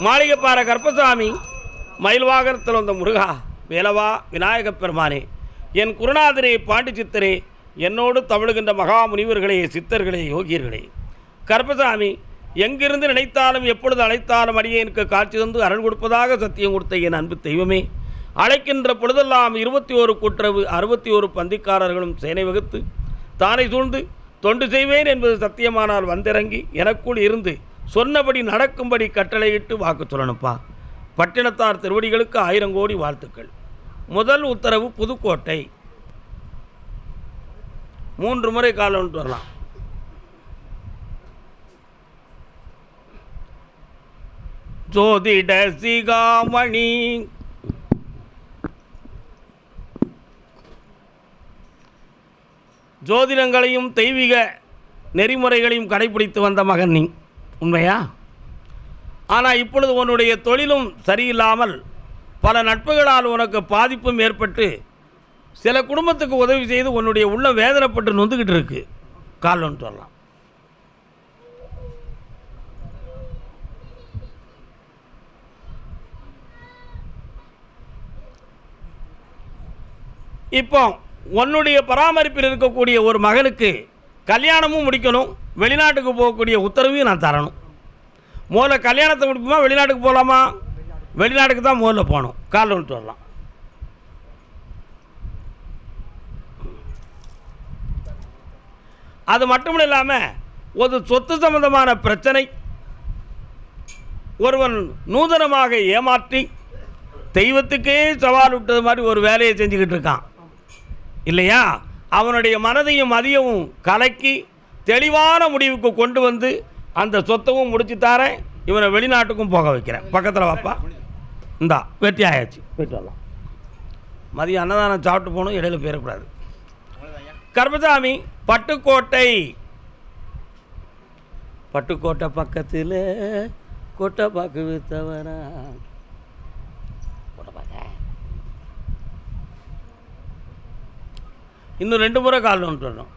மாளிகைப்பாற கருப்பசாமி, மயில்வாகரத்தில் வந்த முருகா, வேலவா, விநாயகப் பெருமானே, என் குருநாதரே, பாண்டி சித்தரே, என்னோடு தவழுகின்ற மகா முனிவர்களே, சித்தர்களே, யோகியர்களே, கருப்பசாமி எங்கிருந்து நினைத்தாலும் எப்பொழுது அழைத்தாலும் அடியேனுக்கு காட்சி தந்து அருள் கொடுப்பதாக சத்தியம் கொடுத்த என் அன்பு தெய்வமே, அழைக்கின்ற பொழுதெல்லாம் 21 கூட்டுறவு 61 பந்திக்காரர்களும் சேனை வகுத்து தானை சூழ்ந்து தொண்டு செய்வேன் என்பது சத்தியமானால் வந்திறங்கி எனக்குள் இருந்து சொன்னபடி நடக்கும்படி கட்டளையிட்டு வாக்கு சொல்லணுப்பா. பட்டினத்தார் திருவடிகளுக்கு 1000 கோடி வாழ்த்துக்கள். முதல் உத்தரவு புதுக்கோட்டை. 3 முறை காலம் வரலாம். ஜோதிட சிகாமணி ஜோதிடங்களையும் தெய்வீக நெறிமுறைகளையும் கடைபிடித்து வந்த மகன் நீ, உண்மையா? ஆனால் இப்பொழுது உன்னுடைய தொழிலும் சரியில்லாமல் பல நட்புகளால் உனக்கு பாதிப்பும் ஏற்பட்டு சில குடும்பத்துக்கு உதவி செய்து உன்னுடைய உள்ள வேதனைப்பட்டு நொந்துக்கிட்டு இருக்கு. கால்னு சொல்லலாம். இப்போ உன்னுடைய பராமரிப்பில் இருக்கக்கூடிய ஒரு மகனுக்கு கல்யாணமும் முடிக்கணும், வெளிநாட்டுக்கு போகக்கூடிய உத்தரவையும் நான் தரணும். முதல்ல கல்யாணத்தை முடிக்குமா, வெளிநாட்டுக்கு போகலாமா? வெளிநாட்டுக்கு தான் முதல்ல போகணும். காலில் விட்டு வரலாம். அது மட்டும் இல்லாமல் ஒரு சொத்து சம்பந்தமான பிரச்சனை, ஒருவன் நூதனமாக ஏமாற்றி தெய்வத்துக்கே சவால் விட்டது மாதிரி ஒரு வேலையை செஞ்சுக்கிட்டு இருக்கான் இல்லையா? அவனுடைய மனதையும் மதியமும் கலக்கி தெளிவான முடிவுக்கு கொண்டு வந்து அந்த சொத்தவும் முடிச்சு தரேன், இவனை வெளிநாட்டுக்கும் போக வைக்கிறேன். பக்கத்தில் வாப்பா, இந்தா வெற்றி ஆயாச்சு, போயிட்டு வரலாம். மதியம் அன்னதானம் சாப்பிட்டு போகணும், இடையில போயிடக்கூடாது. கருப்பசாமி, பட்டுக்கோட்டை. பட்டுக்கோட்டை பக்கத்தில் கோட்டை பாக்கு வித்தவனா, கோட்டை பாக்க இன்னும் 2 முறை கால் ஒன்று வரணும்.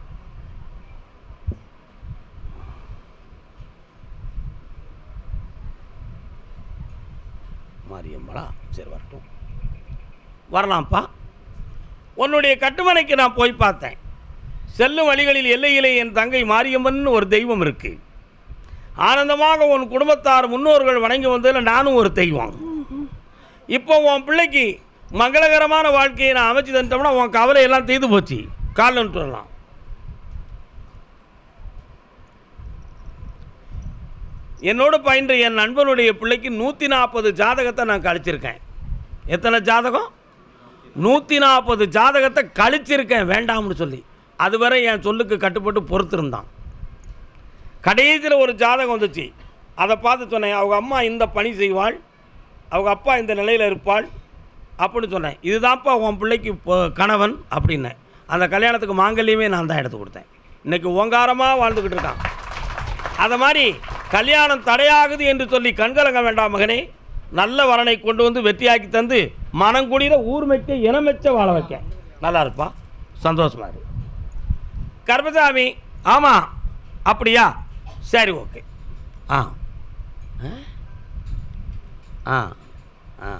மாரியம்மளா, சரி வரட்டும், வரலாம்ப்பா. உன்னுடைய கட்டுமனைக்கு நான் போய் பார்த்தேன். செல்லும் வழிகளில் எல்லையிலே என் தங்கை மாரியம்மன் ஒரு தெய்வம் இருக்கு. ஆனந்தமாக உன் குடும்பத்தார் முன்னோர்கள் வணங்கி வந்ததில் நானும் ஒரு தெய்வம். இப்போ உன் பிள்ளைக்கு மங்களகரமான வாழ்க்கையை நான் அமைச்சு தந்தோம்னா உன் கவலையெல்லாம் தீர்ந்து போச்சு. காலில் வரலாம். என்னோடு பயின்ற என் நண்பனுடைய பிள்ளைக்கு 140 ஜாதகத்தை நான் கழிச்சிருக்கேன். எத்தனை ஜாதகம்? 140 ஜாதகத்தை கழிச்சிருக்கேன் வேண்டாம்னு சொல்லி. அதுவரை என் சொல்லுக்கு கட்டுப்பட்டு பொறுத்திருந்தான். கடைசியில் ஒரு ஜாதகம் வந்துச்சு, அதை பார்த்து சொன்னேன், அவங்க அம்மா இந்த பணி செய்வாள், அவங்க அப்பா இந்த நிலையில் இருப்பாள் அப்படின்னு சொன்னேன். இதுதான்ப்பா உன் பிள்ளைக்கு கணவன் அப்படின்னேன். அந்த கல்யாணத்துக்கு மாங்கல்யமே நான் தான் எடுத்து கொடுத்தேன். இன்றைக்கி ஓங்காரமாக வாழ்ந்துக்கிட்டு இருக்கான். அதை மாதிரி கல்யாணம் தடையாகுது என்று சொல்லி கண்கலங்க வேண்டாம் மகனே. நல்ல வரனை கொண்டு வந்து வெற்றியாக்கி தந்து மனங்குடியில் ஊர் மெச்ச இனமெச்ச வாழ வைக்க. நல்லா இருப்பா, சந்தோஷமாக இரு. கருப்பசாமி, ஆமாம் அப்படியா, சரி ஓகே. ஆ ஆ ஆ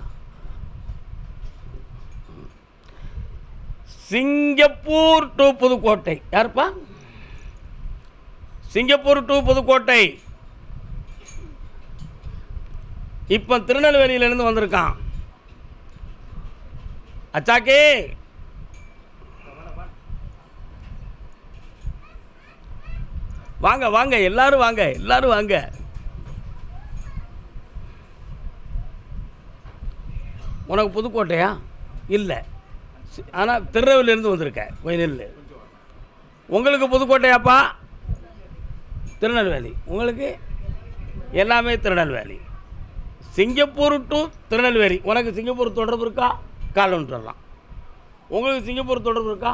சிங்கப்பூர் டு புதுக்கோட்டை. யாருப்பா? Singapore to Pudukkottai. இப்போ திருநெல்வேலியிலேருந்து வந்திருக்கான். அச்சாக்கே, வாங்க வாங்க, எல்லாரும் வாங்க, எல்லாரும் வாங்க. உனக்கு புதுக்கோட்டையா? இல்லை, ஆனால் திருநெல்வேலியிலேருந்து வந்திருக்க. வயலில் உங்களுக்கு புதுக்கோட்டையாப்பா? திருநெல்வேலி. உங்களுக்கு எல்லாமே திருநெல்வேலி. Singapore to Tirunelveli. உனக்கு சிங்கப்பூர் தொடர்பு இருக்கா? கால் ஒன்று வரலாம். உங்களுக்கு சிங்கப்பூர் தொடர்பு இருக்கா?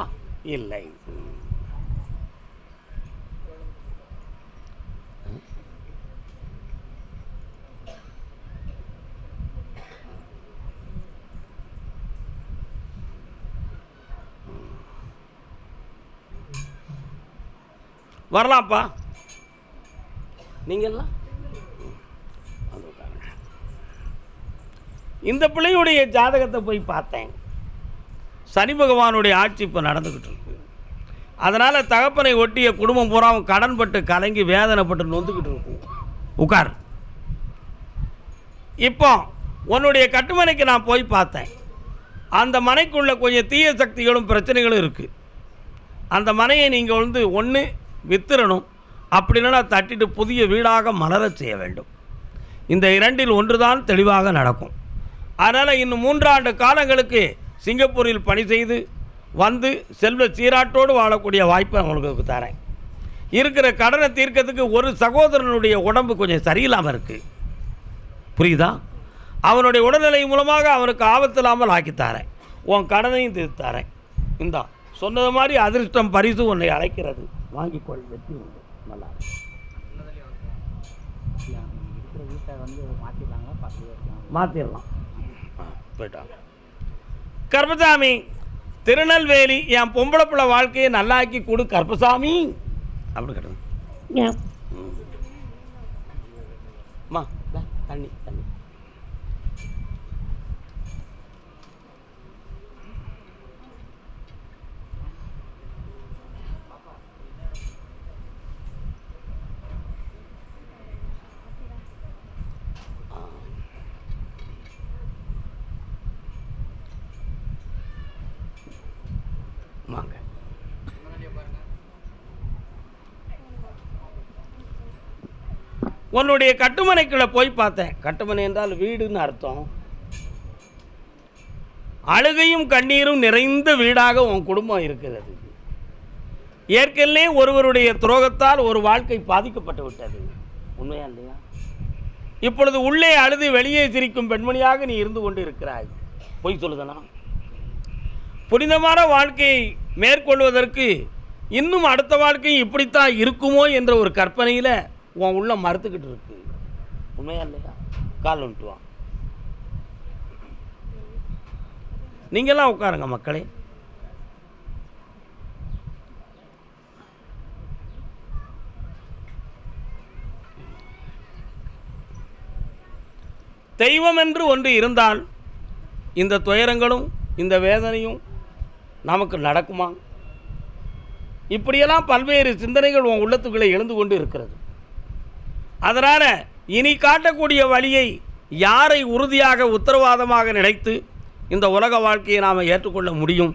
இல்லை. வரலாம்ப்பா. நீங்கள்லாம் வந்து உட்காருங்க. இந்த பிள்ளையுடைய ஜாதகத்தை போய் பார்த்தேன். சனி பகவானுடைய ஆட்சி இப்போ நடந்துக்கிட்டு இருக்கு. அதனால் தகப்பனை ஒட்டிய குடும்பம் பூரா கடன்பட்டு கலங்கி வேதனைப்பட்டு நொந்துக்கிட்டு இருக்கு. உட்கார். இப்போ உன்னுடைய கட்டுமனைக்கு நான் போய் பார்த்தேன். அந்த மனைக்குள்ள கொஞ்சம் தீய சக்திகளும் பிரச்சனைகளும் இருக்குது. அந்த மனையை நீங்கள் ஒன்று வித்துறணும், அப்படி இல்லைன்னா தட்டிட்டு புதிய வீடாக மலரச் செய்ய வேண்டும். இந்த இரண்டில் ஒன்று தான் தெளிவாக நடக்கும். அதனால் இன்னும் 3 ஆண்டு காலங்களுக்கு சிங்கப்பூரில் பணி செய்து வந்து செல்வ சீராட்டோடு வாழக்கூடிய வாய்ப்பை அவங்களுக்கு தரேன். இருக்கிற கடனை தீர்க்கிறதுக்கு ஒரு சகோதரனுடைய உடம்பு கொஞ்சம் சரியில்லாமல் இருக்குது, புரியுதா? அவனுடைய உடல்நிலை மூலமாக அவனுக்கு ஆபத்து இல்லாமல் ஆக்கித்தாரேன். உன் கடனையும் தீர்த்தாரேன். இந்தா சொன்னது மாதிரி அதிர்ஷ்டம் பரிசு உன்னை அழைக்கிறது, வாங்கிக்கொள். வெற்றி உண்டு. நல்லா மாற்றிடலாம். போயிட்டாங்க. கருப்பசாமி, திருநெல்வேலி என் பொம்பளை பிள்ளை வாழ்க்கையை நல்லாக்கி கொடு கருப்பசாமி அப்படி கேட்டேன். தண்ணி தண்ணி. வாங்க. உன்னுடைய கட்டுமனைக்குள்ள போய் பார்த்தேன். கட்டுமனை என்றால் வீடுன்னு அர்த்தம். அழுகையும் கண்ணீரும் நிறைந்த வீடாக உன் குடும்பம் இருக்கிறது. ஏற்கனவே ஒருவருடைய துரோகத்தால் ஒரு வாழ்க்கை பாதிக்கப்பட்டு விட்டது, உண்மையா இல்லையா? இப்பொழுது உள்ளே அழுது வெளியே சிரிக்கும் பெண்மணியாக நீ இருந்து கொண்டு இருக்கிறாய். பொய் சொல்லுதனா? புனிதமான வாழ்க்கையை மேற்கொள்வதற்கு இன்னும் அடுத்த வாழ்க்கையும் இப்படித்தான் இருக்குமோ என்ற ஒரு கற்பனையில் உன் உள்ள மறுத்துக்கிட்டு இருக்கு, உண்மையா இல்லையா? கால் வந்துட்டுவான். நீங்கள்லாம் உட்காருங்க மக்களே. தெய்வம் என்று ஒன்று இருந்தால் இந்த துயரங்களும் இந்த வேதனையும் நமக்கு நடக்குமா? இப்படியெல்லாம் பல்வேறு சிந்தனைகள் உன் உள்ளத்துக்குள்ளே எழுந்து கொண்டு இருக்கிறது. அதனால் இனி காட்டக்கூடிய வழியை யாரை உறுதியாக உத்தரவாதமாக நினைத்து இந்த உலக வாழ்க்கையை நாம் ஏற்றுக்கொள்ள முடியும்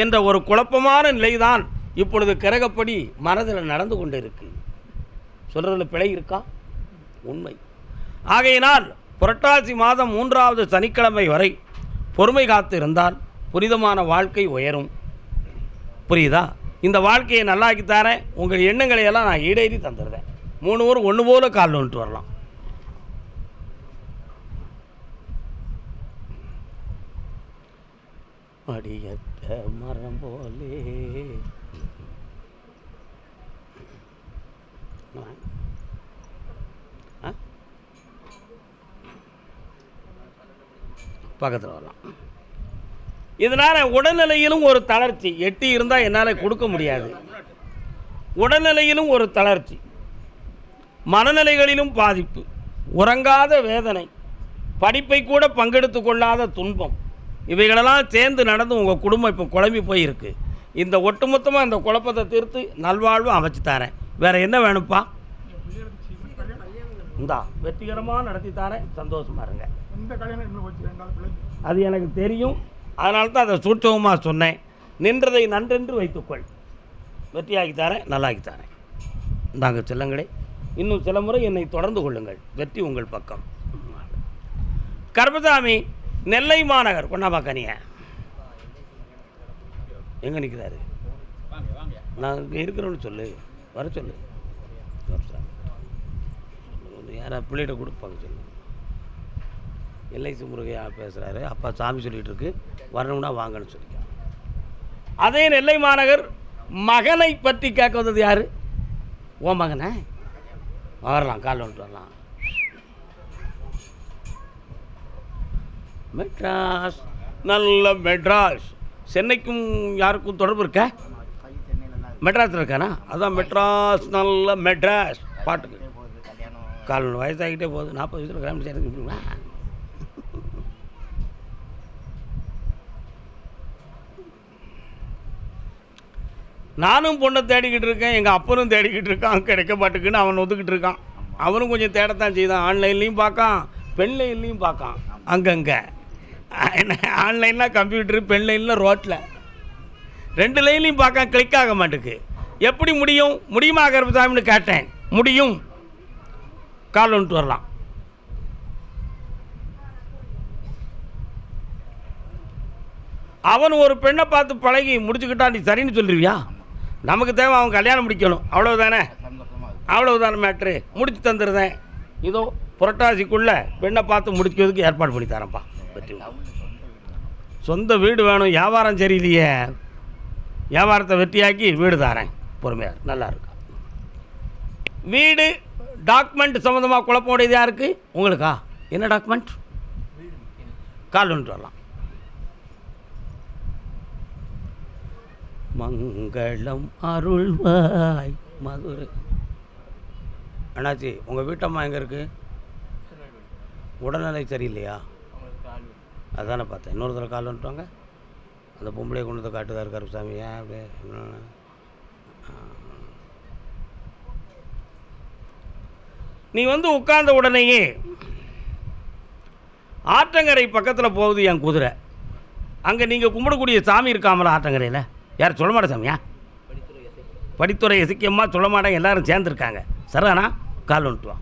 என்ற ஒரு குழப்பமான நிலைதான் இப்பொழுது கிரகப்படி மனதில் நடந்து கொண்டு இருக்கு. சொல்கிறதுல பிழை இருக்கா? உண்மை. ஆகையினால் புரட்டாசி மாதம் 3வது சனிக்கிழமை வரை பொறுமை காத்து இருந்தால் புனிதமான வாழ்க்கை உயரும். புரியுதா? இந்த வாழ்க்கையை நல்லாக்கி தரேன். உங்கள் எண்ணங்களை எல்லாம் நான் ஈடேறி தந்துடுறேன். 3 பேரும் ஒன்று போல கால் வந்துட்டு வரலாம். அடியத்த மரம் போலே பக்கத்தில் வரலாம். இதனால் உடல்நிலையிலும் ஒரு தளர்ச்சி. 8 இருந்தால் என்னால் கொடுக்க முடியாது. உடல்நிலையிலும் ஒரு தளர்ச்சி, மனநிலைகளிலும் பாதிப்பு, உறங்காத வேதனை, படிப்பை கூட பங்கெடுத்து கொள்ளாத துன்பம், இவைகளெல்லாம் சேர்ந்து நடந்து உங்கள் குடும்பம் இப்போ குழம்பி போயிருக்கு. இந்த ஒட்டுமொத்தமாக இந்த குழப்பத்தை தீர்த்து நல்வாழ்வு அமைச்சு தரேன். வேறு என்ன வேணும்ப்பா? இந்தா வெற்றிகரமாக நடத்தி தரேன். சந்தோஷமாக இருங்க. அது எனக்கு தெரியும். அதனால தான் அதை சூட்சமாக சொன்னேன். நின்றதை நன்றென்று வைத்துக்கொள். வெற்றியாகி தரேன், நல்லாக்கி தரேன். இந்தாங்க செல்லங்களே, இன்னும் சில முறை என்னை தொடர்ந்து கொள்ளுங்கள். வெற்றி உங்கள் பக்கம். கருப்பசாமி, நெல்லை மாநகர் கொண்டாமா கனிய எங்கே நிற்கிறாரு? நான் இங்கே இருக்கிறோன்னு சொல்லு, வர சொல்லு. யாரா பிள்ளைகிட்ட கொடுப்பாங்க சொல்லு. எல்ஐசி முருகையா பேசுகிறாரு. அப்பா சாமி சொல்லிகிட்டு இருக்கு, வரணும்னா வாங்கன்னு சொல்லிக்க. அதே நெல்லை மாநகர் மகனை பற்றி கேட்க வந்தது யார்? ஓ மகனை வரலாம், கால் வந்துட்டு வரலாம். மெட்ராஸ், நல்ல மெட்ராஸ். சென்னைக்கும் யாருக்கும் தொடர்பு இருக்கா? மெட்ராஸில் இருக்கானா? அதான் மெட்ராஸ், நல்ல மெட்ராஸ் பாட்டுக்கு. கால் வயசாகிட்டே போகுது. 40 வயசில் கிராம சேர்த்துக்கிட்டீங்களா? நானும் பொண்ணை தேடிக்கிட்டு இருக்கேன், எங்கள் அப்பனும் தேடிக்கிட்டு இருக்கான், கிடைக்க மாட்டுக்குன்னு அவன் ஒத்துக்கிட்டு இருக்கான். அவனும் கொஞ்சம் தேடத்தான் செய்தான். ஆன்லைன்லேயும் பார்க்கான், பெண்லைன்லேயும் பார்க்கான். அங்கங்கே ஆன்லைனில் கம்ப்யூட்டரு, பெண்லைனில் ரோட்டில் 2 லைன்லையும் பார்க்க கிளிக் ஆக மாட்டுக்கு. எப்படி முடியும்? முடியுமா கருப்பசாமின்னு கேட்டேன். முடியும், கால் வந்துட்டு வரலாம். அவன் ஒரு பெண்ணை பார்த்து பழகி முடிச்சுக்கிட்டா நீ சரின்னு சொல்லிடுவியா? நமக்கு தேவை அவன் கல்யாணம் முடிக்கணும், அவ்வளவுதானே? அவ்வளவுதானே மேட்ரு, முடிச்சு தந்துடுறேன். இதோ புரட்டாசிக்குள்ளே பெண்ணை பார்த்து முடிக்கிறதுக்கு ஏற்பாடு பண்ணி தரேன்ப்பா. சொந்த வீடு வேணும், வியாபாரம் சரியில்லையே, வியாபாரத்தை வெற்றியாக்கி வீடு தரேன், பொறுமையாக நல்லா இருக்கா. வீடு டாக்குமெண்ட் சம்மந்தமாக குழப்பம் உடையது யாருக்கு? உங்களுக்கா? என்ன டாக்குமெண்ட்? கால் வந்துட்டு வரலாம். மங்களம் அருள்வாய் மதுரை. அண்ணாச்சி, உங்கள் வீட்டம்மா எங்கே இருக்குது? உடல்நிலை சரியில்லையா? அதானே பார்த்தேன். இன்னொரு தடவை கால் வந்துட்டாங்க. அந்த பொம்பளை கொண்டு வந்து காட்டுதாரு கருப்பசாமி. ஏன் அப்படியே? நீ வந்து உட்கார்ந்த உடனேயே ஆற்றங்கரை பக்கத்தில் போகுது என் குதிரை. அங்கே நீங்கள் கும்பிடக்கூடிய சாமி இருக்காமல ஆற்றங்கரையில்? யார்? சொல்லமாட்ட சாமியா? படித்துறை எசிக்கியம்மா, சொல்லமாட்டேன், எல்லாரும் சேர்ந்துருக்காங்க. சரிதானா? கால் வந்துட்டு வா.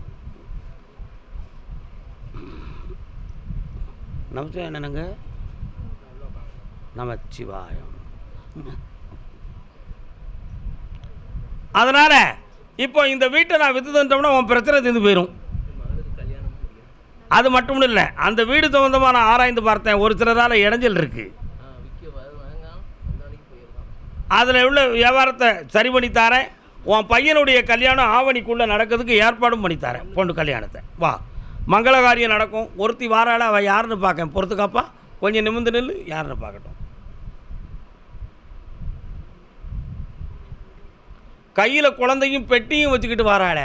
நமச்சிவாயம் என்னங்க? நமச்சிவாயம். அதனால் இப்போ இந்த வீட்டை நான் விற்று தந்தோம்னா உன் பிரச்சனை தீர்ந்து போயிடும். அது மட்டும் இல்லை, அந்த வீடு சம்பந்தமாக நான் ஆராய்ந்து பார்த்தேன். ஒரு சிலரால் இடைஞ்சல் இருக்குது. அதில் உள்ள வியாபாரத்தை சரி பண்ணித்தாரேன். உன் பையனுடைய கல்யாணம் ஆவணிக்குள்ளே நடக்கிறதுக்கு ஏற்பாடும் பண்ணித்தாரேன். பொண்ணு கல்யாணத்தை வா, மங்கள காரியம் நடக்கும். ஒருத்தி வாராள, அவள் யாருன்னு பார்க்கேன். பொறுத்துக்காப்பா, கொஞ்சம் நிமிர்ந்து நில்லு, யாருன்னு பார்க்கட்டும். கையில் குழந்தையும் பெட்டியும் வச்சுக்கிட்டு வாராள.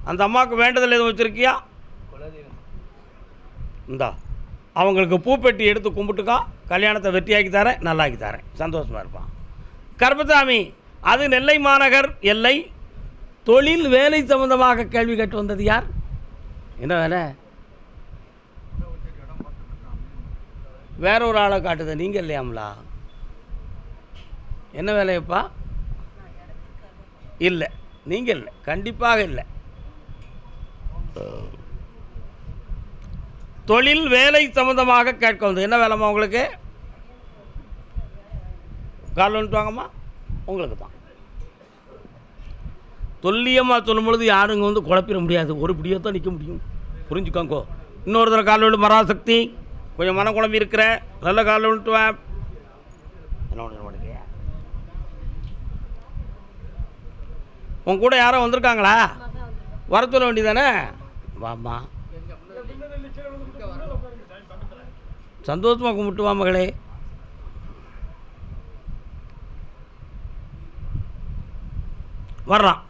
அந்த அம்மாவுக்கு வேண்டதில் எதுவும் வச்சுருக்கியா? இந்தா, அவங்களுக்கு பூப்பெட்டி எடுத்து கும்பிட்டுக்கா. கல்யாணத்தை வெற்றியாக்கி தரேன், நல்லாக்கி தரேன், சந்தோஷமாக இருப்பான். கருப்பசாமி, அது நெல்லை மாநகர் எல்லை. தொழில் வேலை சம்பந்தமாக கேள்வி கேட்டு வந்தது யார்? என்ன வேலை? வேற ஒரு ஆளை காட்டுது, நீங்கள் இல்லையாம்லா? என்ன வேலையப்பா? இல்லை, நீங்கள் இல்லை, கண்டிப்பாக இல்லை. தொழில் வேலை சம்பந்தமாக கேட்க வந்து. என்ன வேலைம்மா உங்களுக்கு? கால் வந்துட்டு வாங்கம்மா, உங்களுக்கு தான். துல்லியமாக சொல்லும் பொழுது யாருங்க வந்து குழப்பிட முடியாது. ஒரு பிடியோ தான் நிற்க முடியும், புரிஞ்சுக்கோங்கோ. இன்னொரு தடவை கால் விட்டு மராசக்தி, கொஞ்சம் மன குழம்பி இருக்கிற, நல்ல கால் விட்டு வா. உன் கூட யாரோ வந்திருக்காங்களா? வர சொல்ல வேண்டியதானே? வாம்மா, சந்தோஷமாக கும்பிட்டு வா மகளே. வர்றான்.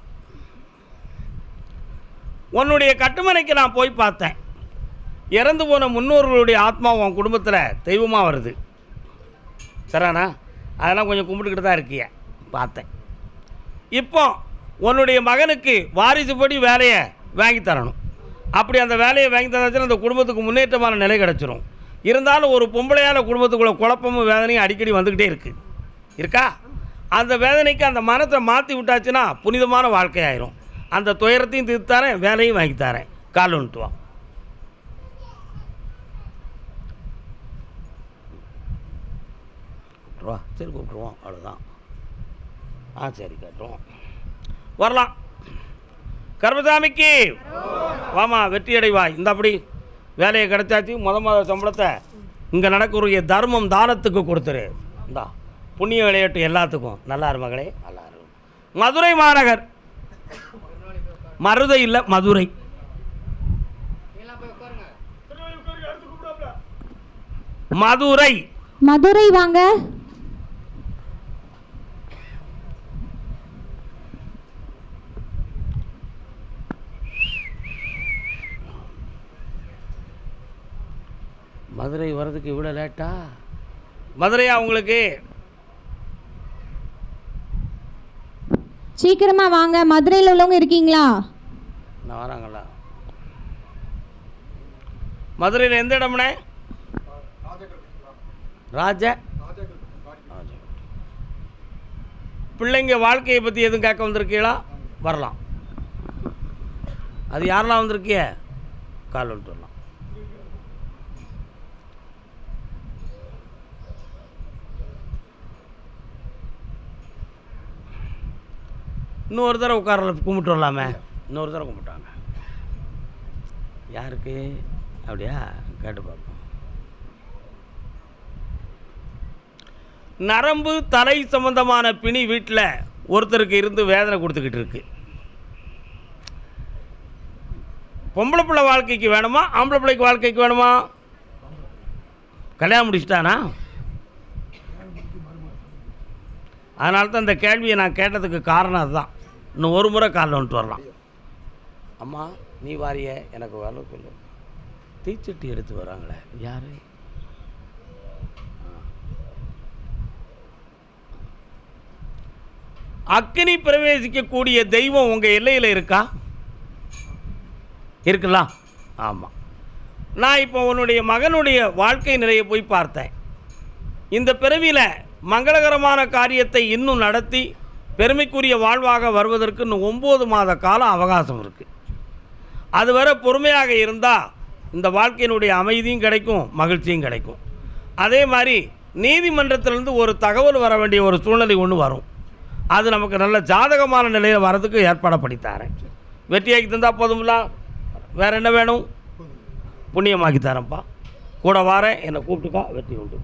உன்னுடைய கட்டுமனைக்கு நான் போய் பார்த்தேன். இறந்து போன முன்னோர்களுடைய ஆத்மா உன் குடும்பத்தில் தெய்வமாக வருது. சரிண்ணா? அதெல்லாம் கொஞ்சம் கும்பிட்டுக்கிட்டு தான் இருக்கிய, பார்த்தேன். இப்போ உன்னுடைய மகனுக்கு வாரிசுப்படி வேலையை வாங்கி தரணும். அப்படி அந்த வேலையை வாங்கி தந்தாச்சுன்னா அந்த குடும்பத்துக்கு முன்னேற்றமான நிலை கிடச்சிரும். இருந்தாலும் ஒரு பொம்பளையால் குடும்பத்துக்குள்ள குழப்பமும் வேதனையும் அடிக்கடி வந்துக்கிட்டே இருக்கா? அந்த வேதனைக்கு அந்த மனத்தை மாற்றி விட்டாச்சுன்னா புனிதமான வாழ்க்கையாயிரும். அந்த துயரத்தையும் தீர்த்தாரேன், வேலையும் வாங்கி தரேன். கால் வந்துட்டு வா. கூப்பிட்ருவா. சரி, கூப்பிட்ருவோம், அவ்வளோதான். சரி, கேட்டுருவோம். வரலாம். கருப்பசாமிக்கு வாமா, வெற்றி அடைவாய். இந்த அப்படி வேலையை கிடைச்சாச்சு. மாத சம்பளத்தை இங்கே நடக்கக்கூடிய தர்மம் தானத்துக்கு கொடுத்துரு. இந்தா, புண்ணிய விளையாட்டு எல்லாத்துக்கும். நல்லா இரு மகளே, நல்லா இரு. மதுரை மாநகர், மருதை இல்லை, மதுரை. மதுரை, மதுரை வாங்க. மதுரை வர்றதுக்கு இவ்வளோ லேட்டா? மதுரையா உங்களுக்கு? சீக்கிரமா வாங்க. மதுரையில் உள்ளவங்க இருக்கீங்களா? நான் வராங்களா? மதுரையில் எந்த இடம்னே? ராஜ பிள்ளைங்க வாழ்க்கையை பற்றி எதுவும் கேட்க வந்திருக்கீங்களா? வரலாம். அது யாரெல்லாம் வந்திருக்கிய? கால் வந்துட்டு வரலாம். இன்னொரு தடவை உட்காரல கும்பிட்டு வரலாமே. இன்னொரு தடவை கும்பிட்டாங்க. யாருக்கு? அப்படியா? கேட்டு பார்ப்போம். நரம்பு தலை சம்பந்தமான பிணி வீட்டில் ஒருத்தருக்கு இருந்து வேதனை கொடுத்துக்கிட்டு இருக்கு. பொம்பளை பிள்ளை வாழ்க்கைக்கு வேணுமா, ஆம்பளை பிள்ளைக்கு வாழ்க்கைக்கு வேணுமா? கல்யாணம் முடிச்சிட்டானா? அதனால தான் இந்த கேள்வியை நான் கேட்டதுக்கு காரணம் அதுதான். இன்னும் ஒரு முறை காலில் வந்துட்டு வரலாம். அம்மா நீ வாரிய, எனக்கு வேலை இல்லை. தீச்சட்டி எடுத்து வராங்களே யார்? அக்கினி பிரவேசிக்கக்கூடிய தெய்வம் உங்கள் எல்லையில் இருக்கா? இருக்குல்ல? ஆமாம். நான் இப்போ உன்னுடைய மகனுடைய வாழ்க்கை நிலையை போய் பார்த்தேன். இந்த பிறவியில் மங்களகரமான காரியத்தை இன்னும் நடத்தி பெருமைக்குரிய வாழ்வாக வருவதற்கு இன்னும் 9 மாத காலம் அவகாசம் இருக்குது. அதுவரை பொறுமையாக இருந்தால் இந்த வாழ்க்கையினுடைய அமைதியும் கிடைக்கும், மகிழ்ச்சியும் கிடைக்கும். அதே மாதிரி நீதிமன்றத்திலேருந்து ஒரு தகவல் வர வேண்டிய ஒரு சூழ்நிலை ஒன்று வரும். அது நமக்கு நல்ல ஜாதகமான நிலையில் வர்றதுக்கு ஏற்பாடு பண்ணித்தாரேன். வெற்றியாக்கி தந்தால் போதும்ல, வேறு என்ன வேணும்? புண்ணியமாக்கி தரேன்ப்பா. கூட வாரேன், என்னை கூப்பிட்டுக்கா, வெற்றி உண்டு.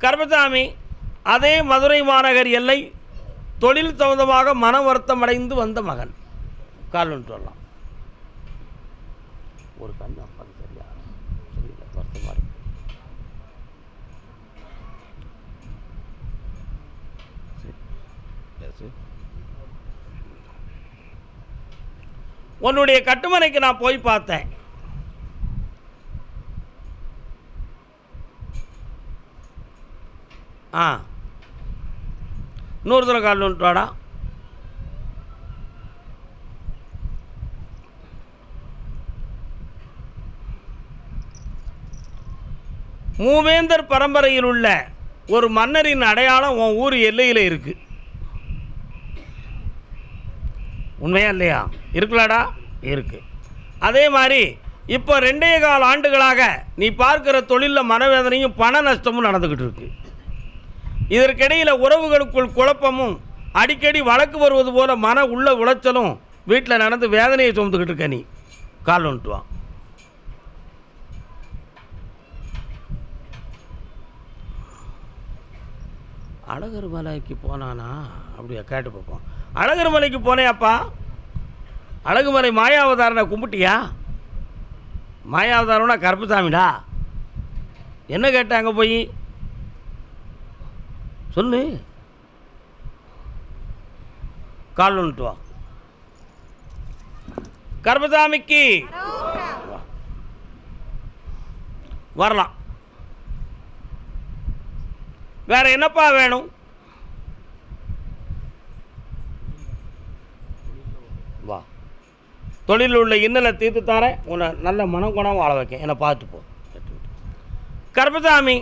கர்மசாமி அதே மதுரை மாநகர் எல்லை தொழில் சம்பந்தமாக மன வருத்தம் அடைந்து வந்த மகன். கால் வந்துட்டு வரலாம். ஒரு கண் அப்பா சரியா சரியில்லை, வருத்தமாக இருக்கு. உன்னுடைய கட்டுமனைக்கு நான் போய் பார்த்தேன். இன்னொரு தடவை கால் வந்துட்டு வாடா. மூவேந்தர் பரம்பரையில் உள்ள ஒரு மன்னரின் அடையாளம் உன் ஊர் எல்லையில் இருக்கு. உண்மையா இல்லையா? இருக்கலாடா? இருக்கு. அதே மாதிரி இப்போ 2.25 ஆண்டுகளாக நீ பார்க்கிற தொழிலில் மனவேதனையும் பண நஷ்டமும் நடந்துக்கிட்டு இருக்கு. இதற்கிடையில் உறவுகளுக்குள் குழப்பமும் அடிக்கடி வழக்கு வருவது போல மன உள்ள உளைச்சலும் வீட்டில் நடந்து வேதனையை சுமந்துக்கிட்டு இருக்க. நீ கால் வந்துட்டு வா. அழகர் மலைக்கு போனானா? அப்படியா? கேட்டு பார்ப்போம். அழகர் மலைக்கு போனேயாப்பா? அழகுமலை மாயாவதாரனை கும்பிட்டியா? மாயாவதாரம்னா கருப்பசாமிடா. என்ன கேட்டாங்க போய் சொல்லு. கால் வந்துட்டு வா. கருப்பசாமிக்கு வரலாம். வேற என்னப்பா வேணும்? வா. தொழிலில் உள்ள இன்னலை தீர்த்து தாரேன். உன்னை நல்ல மனக்குணம் வாழ வைக்க. என்னை பார்த்து போ. கருப்பசாமி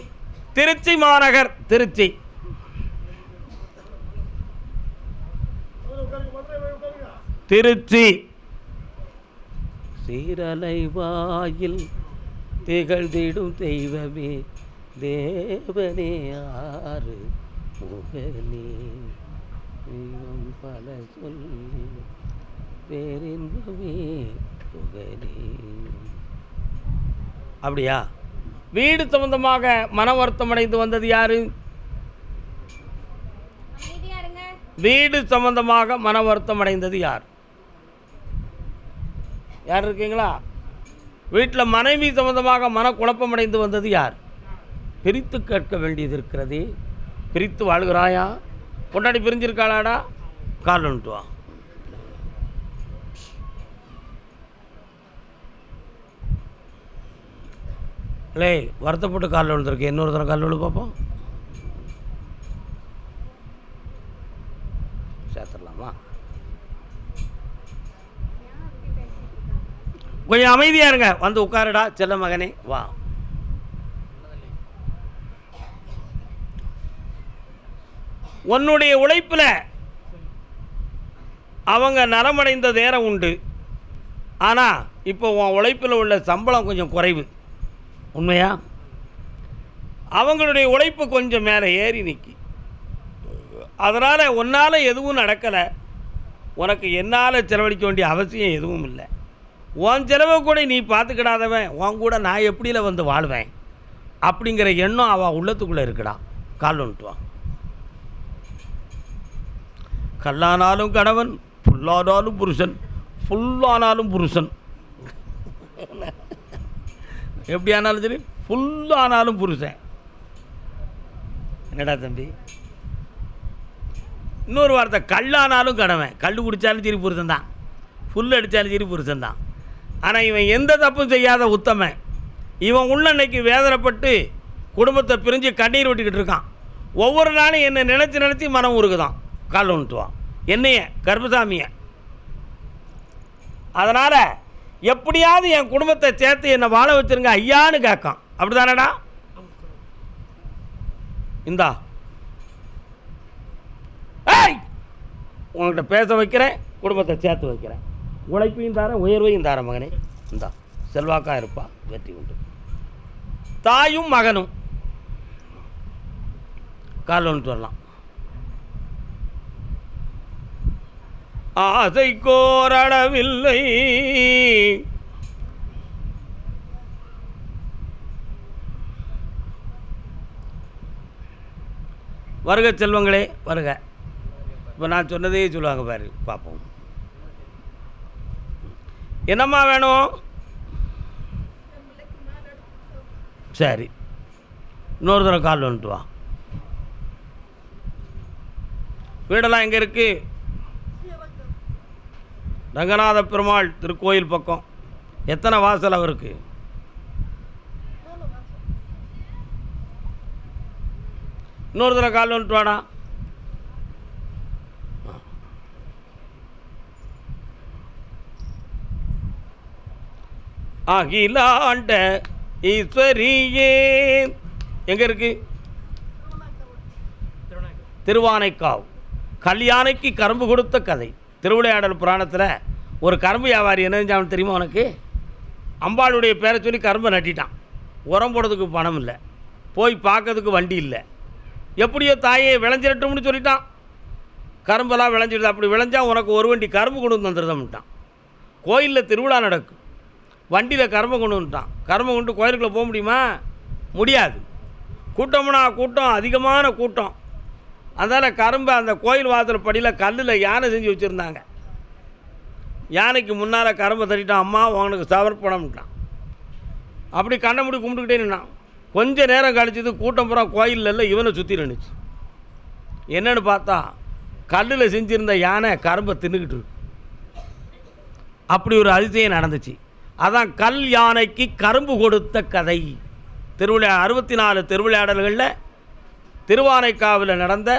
திருச்சி மாநகர், திருச்சி. திருச்சி சீரலை வாயில் திகழ்ந்திடும் தெய்வமே தேவனே ஆறு முகனே பல சொல்லி பேரின்பமே முகனே. அப்படியா? வீடு சம்பந்தமாக மன வருத்தம் அடைந்து வந்தது யாரு? வீடு சம்பந்தமாக மன வருத்தம் அடைந்தது யார்? யார் இருக்கீங்களா? வீட்டில் மனைவி சம்பந்தமாக மன குழப்பம் அடைந்து வந்தது யார்? பிரித்து கேட்க வேண்டியது இருக்கிறதே. பிரித்து வாழ்கிறாயா? கொண்டாடி பிரிஞ்சிருக்காளாடா? கால் வந்துட்டு வா. இல்லை வருத்தப்பட்டு காலில் விழுந்திருக்கு, இன்னொரு தடவை காலில் விழு பார்ப்போம். சேர்த்துடலாமா? கொஞ்சம் அமைதியாக இருங்க. வந்து உட்காருடா செல்ல மகனே, வா. உன்னுடைய உழைப்பில் அவங்க நலமடைந்த நேரம் உண்டு. ஆனால் இப்போ உன் உழைப்பில் உள்ள சம்பளம் கொஞ்சம் குறைவு. உண்மையா? அவங்களுடைய உழைப்பு கொஞ்சம் மேலே ஏறி நிற்கி. அதனால் உன்னால் எதுவும் நடக்கலை. உனக்கு என்னால் செலவழிக்க வேண்டிய அவசியம் எதுவும் இல்லை. உன் செலவை கூட நீ பார்த்துக்கிடாதவன் உன் கூட நான் எப்படியில வந்து வாழ்வேன் அப்படிங்கிற எண்ணம் அவள் உள்ளத்துக்குள்ளே இருக்குடா. கால் வந்துட்டு வா. கல்லானாலும் கணவன், புல்லானாலும் புருஷன், ஃபுல்லானாலும் புருஷன். எப்படி ஆனாலும் சரி, ஃபுல்லானாலும் புருஷன். என்னடா தம்பி? இன்னொரு வார்த்தை, கல்லானாலும் கணவன். கல் குடித்தாலும் சரி புருஷன் தான், ஃபுல் அடித்தாலும் சரி புருஷன் தான். ஆனால் இவன் எந்த தப்பும் செய்யாத உத்தமன். இவன் உள்ள இன்னைக்கு வேதனைப்பட்டு குடும்பத்தை பிரிஞ்சு கண்ணீர் விட்டுக்கிட்டு இருக்கான். ஒவ்வொரு நாளும் என்னை நினச்சி மனம் உருகுதான். கால் ஒன்றுவான் என்னைய கர்ப்பசாமியை. அதனால் எப்படியாவது என் குடும்பத்தை சேர்த்து என்னை வாழ வச்சுருங்க ஐயான்னு கேட்கான். அப்படி தானடா? இந்தா ஏய், உங்கள்கிட்ட பேச வைக்கிறேன், குடும்பத்தை சேர்த்து வைக்கிறேன், உழைப்பையும் தாரேன், உயர்வையும் தாரேன் மகனே. இந்தா செல்வாக்காக இருப்பா, வெற்றி உண்டு. தாயும் மகனும் கால் ஒன்று வரலாம். ஆசை கோரளவில்லை வருக செல்வங்களே வருக. இப்போ நான் சொன்னதே சொல்லுவாங்க பாரு, பார்ப்போம். என்னம்மா வேணும்? சரி, இன்னொரு தடவை கால் வந்துட்டு வா. வீடெல்லாம் எங்கே இருக்குது? ரங்கநாத பெருமாள் திருக்கோயில் பக்கம். எத்தனை வாசல் அவருக்கு? இன்னொரு தடவை கால் வந்துட்டு வாடா. அகிலாண்ட ஈஸ்வரியே எங்கே இருக்கு? திருவானைக்காவு. கல்யாணைக்கு கரும்பு கொடுத்த கதை. திருவிளையாடல் புராணத்தில் ஒரு கரும்பு வியாபாரி என்ன செஞ்சான்னு தெரியுமா உனக்கு? அம்பாளுடைய பேரை சொல்லி கரும்பை நட்டிட்டான். உரம் போடுறதுக்கு பணம் இல்லை, போய் பார்க்கறதுக்கு வண்டி இல்லை. எப்படியோ தாயே விளைஞ்சிடட்டும்னு சொல்லிட்டான். கரும்பெல்லாம் விளைஞ்சிடுது. அப்படி விளைஞ்சா உனக்கு ஒரு வண்டி கரும்பு கொண்டு வந்து வந்துடுதான்ட்டான். கோயிலில் திருவிழா நடக்கும், வண்டியில் கரும்பை கொண்டு வந்துட்டான். கரும்பை கொண்டு கோயிலுக்குள்ளே போக முடியுமா? முடியாது. கூட்டம்னா கூட்டம், அதிகமான கூட்டம். அதனால் கரும்பை அந்த கோயில் வாசல் படியில் கல்லில் யானை செஞ்சு வச்சுருந்தாங்க. யானைக்கு முன்னால் கரும்பை தட்டிட்டான். அம்மா உனக்கு சமர்ப்பணம்ட்டான். அப்படி கண்ணை மூடி கும்பிட்டுக்கிட்டே நின்னான். கொஞ்சம் நேரம் கழிச்சது கூட்டம் பூரா கோயிலில் இவனை சுற்றி நின்றுச்சு. என்னென்னு பார்த்தா கல்லில் செஞ்சுருந்த யானை கரும்பை தின்னுக்கிட்டு இருக்கு. அப்படி ஒரு அதிசயம் நடந்துச்சு. அதான் கல் யானைக்கு கரும்பு கொடுத்த கதை. 64 திருவிளையாடல்களில் திருவானைக்காவில் நடந்த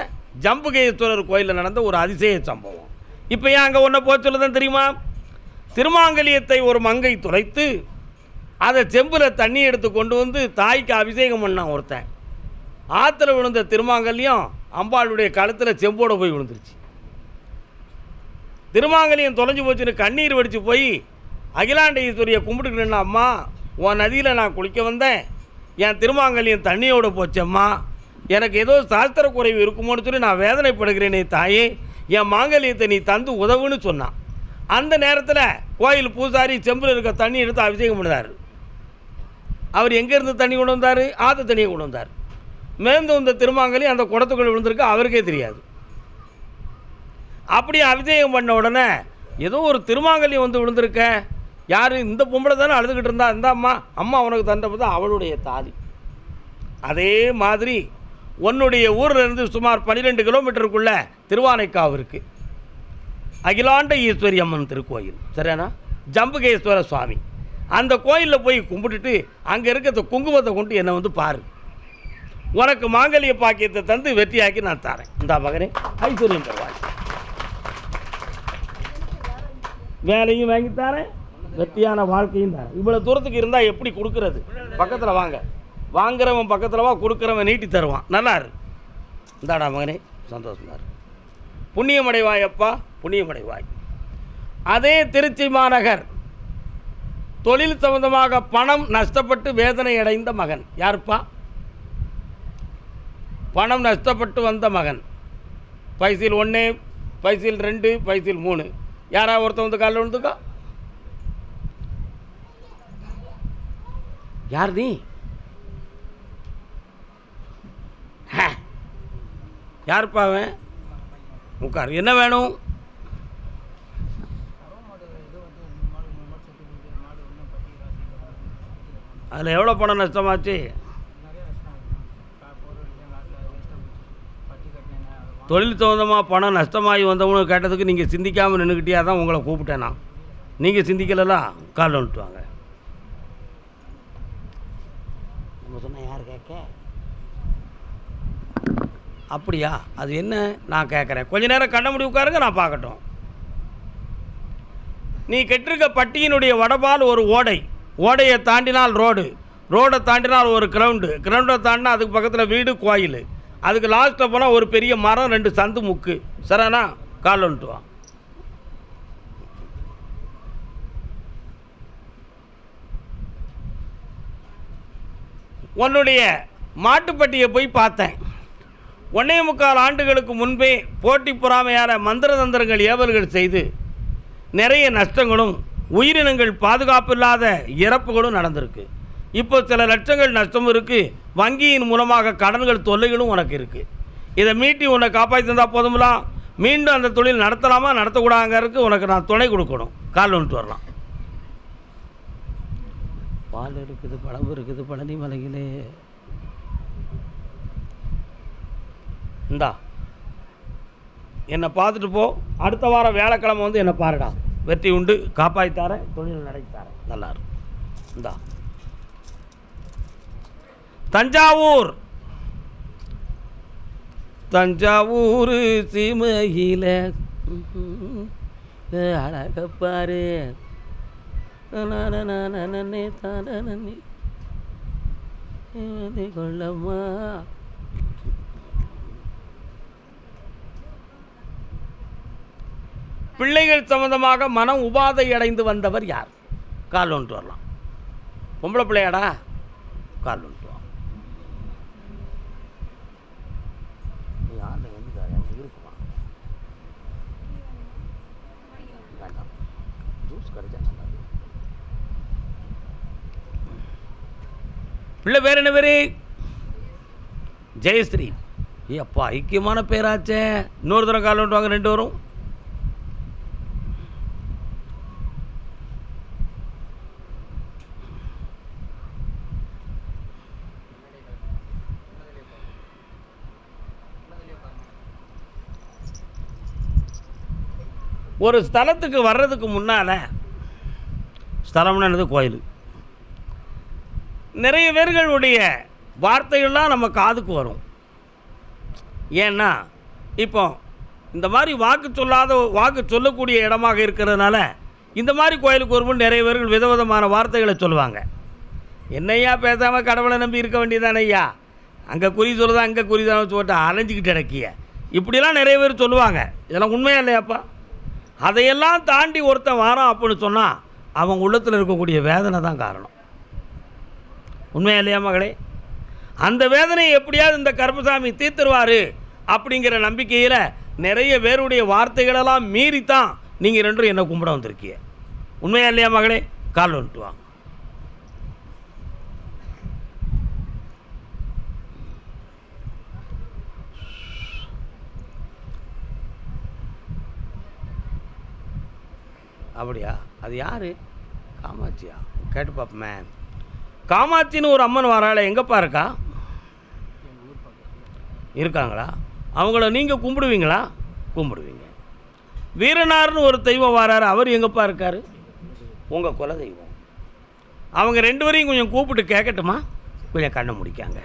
ஜம்புகேஸ்வரர் கோயிலில் நடந்த ஒரு அதிசய சம்பவம். இப்போ ஏன் அங்கே ஒன்றை போய் சொல்லுதான் தெரியுமா? திருமாங்கல்யத்தை ஒரு மங்கை துளைத்து அதை செம்பில் தண்ணி எடுத்து கொண்டு வந்து தாய்க்கு அபிஷேகம் பண்ணான் ஒருத்தன். ஆற்றுல விழுந்த திருமாங்கல்யம் அம்பாளுடைய கழுத்தில் செம்போடு போய் விழுந்துருச்சு. திருமாங்கல்யம் தொலைஞ்சு போச்சுன்னு கண்ணீர் வடித்து போய் அகிலாண்ட ஈஸ்வரியை கும்பிட்டுக்கிட்டேன்னா, அம்மா உன் நதியில் நான் குளிக்க வந்தேன், என் திருமாங்கல்யம் தண்ணியோடு போச்சம்மா, எனக்கு ஏதோ சாஸ்திர குறைவு இருக்குமோன்னு சொல்லி நான் வேதனைப்படுகிறேனே தாயே, என் மாங்கல்யத்தை நீ தந்து உதவுன்னு சொன்னான். அந்த நேரத்தில் கோயில் பூசாரி செம்பில் இருக்க தண்ணி எடுத்து அபிஷேகம் பண்ணுறாரு. அவர் எங்கேருந்து தண்ணி கொண்டு வந்தார்? ஆற்று தண்ணியை கொண்டு வந்தார். மேந்து வந்த திருமாங்கல்யம் அந்த குடத்துக்குள்ளே விழுந்திருக்கு, அவருக்கே தெரியாது. அப்படியே அபிஷேகம் பண்ண உடனே ஏதோ ஒரு திருமாங்கல்யம் வந்து விழுந்திருக்க, யார் இந்த பொம்பளை தானே அழுதுகிட்டு இருந்தா, இந்த அம்மா அம்மா உனக்கு தண்டப்போ தான் அவளுடைய தாலி. அதே மாதிரி உன்னுடைய ஊரில் இருந்து சுமார் 12 கிலோமீட்டருக்குள்ளே திருவானைக்காவு இருக்குது. அகிலாண்ட ஈஸ்வரி அம்மன் திருக்கோயில், சரியானா? ஜம்புகேஸ்வர சுவாமி. அந்த கோயிலில் போய் கும்பிட்டுட்டு அங்கே இருக்கிற குங்குமத்தை கொண்டு என்னை வந்து பாரு, உனக்கு மாங்கல்ய பாக்கியத்தை தந்து வெற்றியாக்கி நான் தரேன். இந்த மகனே ஐஸ்வர்யம் தருவாய், வேலையும் வாங்கி தரேன், வெற்றியான வாழ்க்கையும் தரேன். இவ்வளோ தூரத்துக்கு இருந்தால் எப்படி கொடுக்கறது? பக்கத்தில் வாங்க, வாங்குறவன் பக்கத்தில் வா, கொடுக்குறவன் நீட்டி தருவான். நல்லாரு இந்தாடா மகனே, சந்தோஷமா இரு, புண்ணியமடைவாயப்பா, புண்ணியமடைவாய். அதே திருச்சி மாநகர் தொழில் சம்பந்தமாக பணம் நஷ்டப்பட்டு வேதனை அடைந்த மகன் யாருப்பா? பணம் நஷ்டப்பட்டு வந்த மகன். பைசில் 1, பைசில் 2, பைசில் 3. யாரா ஒருத்தன் வந்து காலில் விழுந்துக்கா? யார் நீ? யாருப்பா அவன்? உட்கார், என்ன வேணும்? அதில் எவ்வளோ பணம் நஷ்டமாச்சு? தொழில் சம்மந்தமாக பணம் நஷ்டமாகி வந்தவனு கேட்டதுக்கு நீங்கள் சிந்திக்காமல் நின்றுக்கிட்டியா தான் உங்களை கூப்பிட்டேன் நான். நீங்கள் சிந்திக்கலலாம், காலில் வந்துட்டு வாங்க. நம்ம சொன்னால் யார் கேட்க? அப்படியா? அது என்ன நான் கேட்குறேன். கொஞ்ச நேரம் கண்ண முடி உட்காருங்க, நான் பார்க்கட்டும். நீ கெட்டிருக்க பட்டியினுடைய வடபால் ஒரு ஓடை, ஓடையை தாண்டினால் ரோடு, ரோடை தாண்டினால் ஒரு கிரவுண்டை தாண்டினா அதுக்கு பக்கத்தில் வீடு, கோயில், அதுக்கு லாஸ்ட்டில் போனால் ஒரு பெரிய மரம், 2 சந்து முக்கு. சரிண்ணா? கால் வந்துட்டு வா. உன்னுடைய மாட்டுப்பட்டியை போய் பார்த்தேன். 1.25 ஆண்டுகளுக்கு முன்பே போட்டி பொறாமையான மந்திர தந்திரங்கள் ஏவல்கள் செய்து நிறைய நஷ்டங்களும் உயிரினங்கள் பாதுகாப்பு இல்லாத இறப்புகளும் நடந்திருக்கு. இப்போ சில லட்சங்கள் நஷ்டமும் இருக்குது. வங்கியின் மூலமாக கடன்கள் தொல்லைகளும் உனக்கு இருக்குது. இதை மீட்டி உன்னை காப்பாற்றி தந்தால் போதும்லாம். மீண்டும் அந்த தொழில் நடத்தலாமா நடத்தக்கூடாங்கிறதுக்கு உனக்கு நான் துணை கொடுக்கணும். கால் வந்துட்டு வரலாம். பால் இருக்குது, பழம்பு இருக்குது, பழனி மலையிலே. இந்தா என்னை பார்த்துட்டு போ. அடுத்த வாரம் வியாழக்கிழமை வந்து என்னை பாருடா. வெற்றி உண்டு, காப்பாற்றித்தாரேன், தொழில் நடத்தித்தாரேன். நல்லா இருக்கும். இந்தா தஞ்சாவூர், தஞ்சாவூர் சீமையில அழகப்பாரு கொள்ளம்மா. பிள்ளைகள் சம்பந்தமாக மனம் உபாதை அடைந்து வந்தவர் யார்? கால் வந்துட்டு வரலாம். பொம்பளை பிள்ளையாடா? கால் வந்துட்டு வா. இருக்குமா? வேண்டாம், ஜூஸ் கிடைச்சா நல்லது. பிள்ளை பேர் என்ன பேரு? ஜெயஸ்ரீ. ஏ அப்பா, ஐக்கியமான பேராச்சே. இன்னொரு தரம் கால் வந்துட்டு வாங்க, 2 வரும். ஒரு ஸ்தலத்துக்கு வர்றதுக்கு முன்னால், ஸ்தலம்னு என்னது? கோயில். நிறைய பேர்களுடைய வார்த்தைகள்லாம் நம்ம காதுக்கு வரும். ஏன்னா இப்போ இந்த மாதிரி வாக்கு சொல்லக்கூடிய இடமாக இருக்கிறதுனால இந்த மாதிரி கோயிலுக்கு வரும்போது நிறைய பேர்கள் விதவிதமான வார்த்தைகளை சொல்லுவாங்க. என்னையா பேசாமல் கடவுளை நம்பி இருக்க வேண்டியதானே ஐயா, அங்கே குறி சொல்லுதான் அங்கே குறி தான் சொல்லிட்டு அலைஞ்சிக்கிட்டு இடக்கிய, இப்படிலாம் நிறைய பேர் சொல்லுவாங்க. இதெல்லாம் உண்மையா இல்லையாப்பா? அதையெல்லாம் தாண்டி ஒருத்தன் வாரான் அப்படின்னு சொன்னால் அவன் உள்ளத்தில் இருக்கக்கூடிய வேதனை தான் காரணம். உண்மையா இல்லையா மகளே? அந்த வேதனையை எப்படியாவது இந்த கருப்பசாமி தீர்த்துருவார் அப்படிங்கிற நம்பிக்கையில் நிறைய பேருடைய வார்த்தைகளெல்லாம் மீறித்தான் நீங்கள் 2 என்னை கும்பிட வந்திருக்கீங்க. உண்மையா இல்லையா மகளே? கால் வந்துட்டு வாங்க. அப்படியா? அது யார்? காமாட்சியா? கேட்டு பார்ப்போமே. காமாட்சின்னு ஒரு அம்மன் வராள, எங்கப்பா இருக்கா? இருக்காங்களா? அவங்கள நீங்கள் கும்பிடுவீங்களா? கும்பிடுவீங்க. வீரனார்னு ஒரு தெய்வம் வராரு, அவர் எங்கப்பா இருக்கார்? உங்கள் குலதெய்வம். அவங்க 2 பேரையும் கொஞ்சம் கூப்பிட்டு கேட்கட்டுமா? கொஞ்சம் கண்ணை முடிக்காங்க.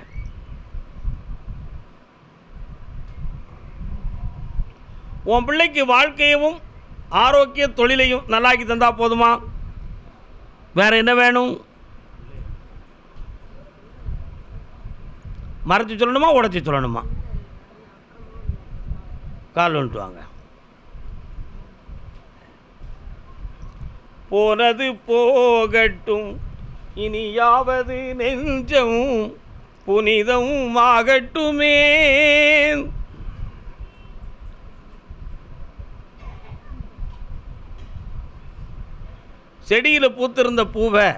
உன் பிள்ளைக்கு வாழ்க்கையவும் ஆரோக்கிய தொழிலையும் நல்லாக்கி தந்தா போதுமா? வேற என்ன வேணும்? மறைச்சி சொல்லணுமா உடச்சி சொல்லணுமா? கால் வந்துட்டு வாங்க. போனது போகட்டும், இனியாவது நெஞ்சம் புனிதம் ஆகட்டுமே. செடியில் பூத்திருந்த பூவை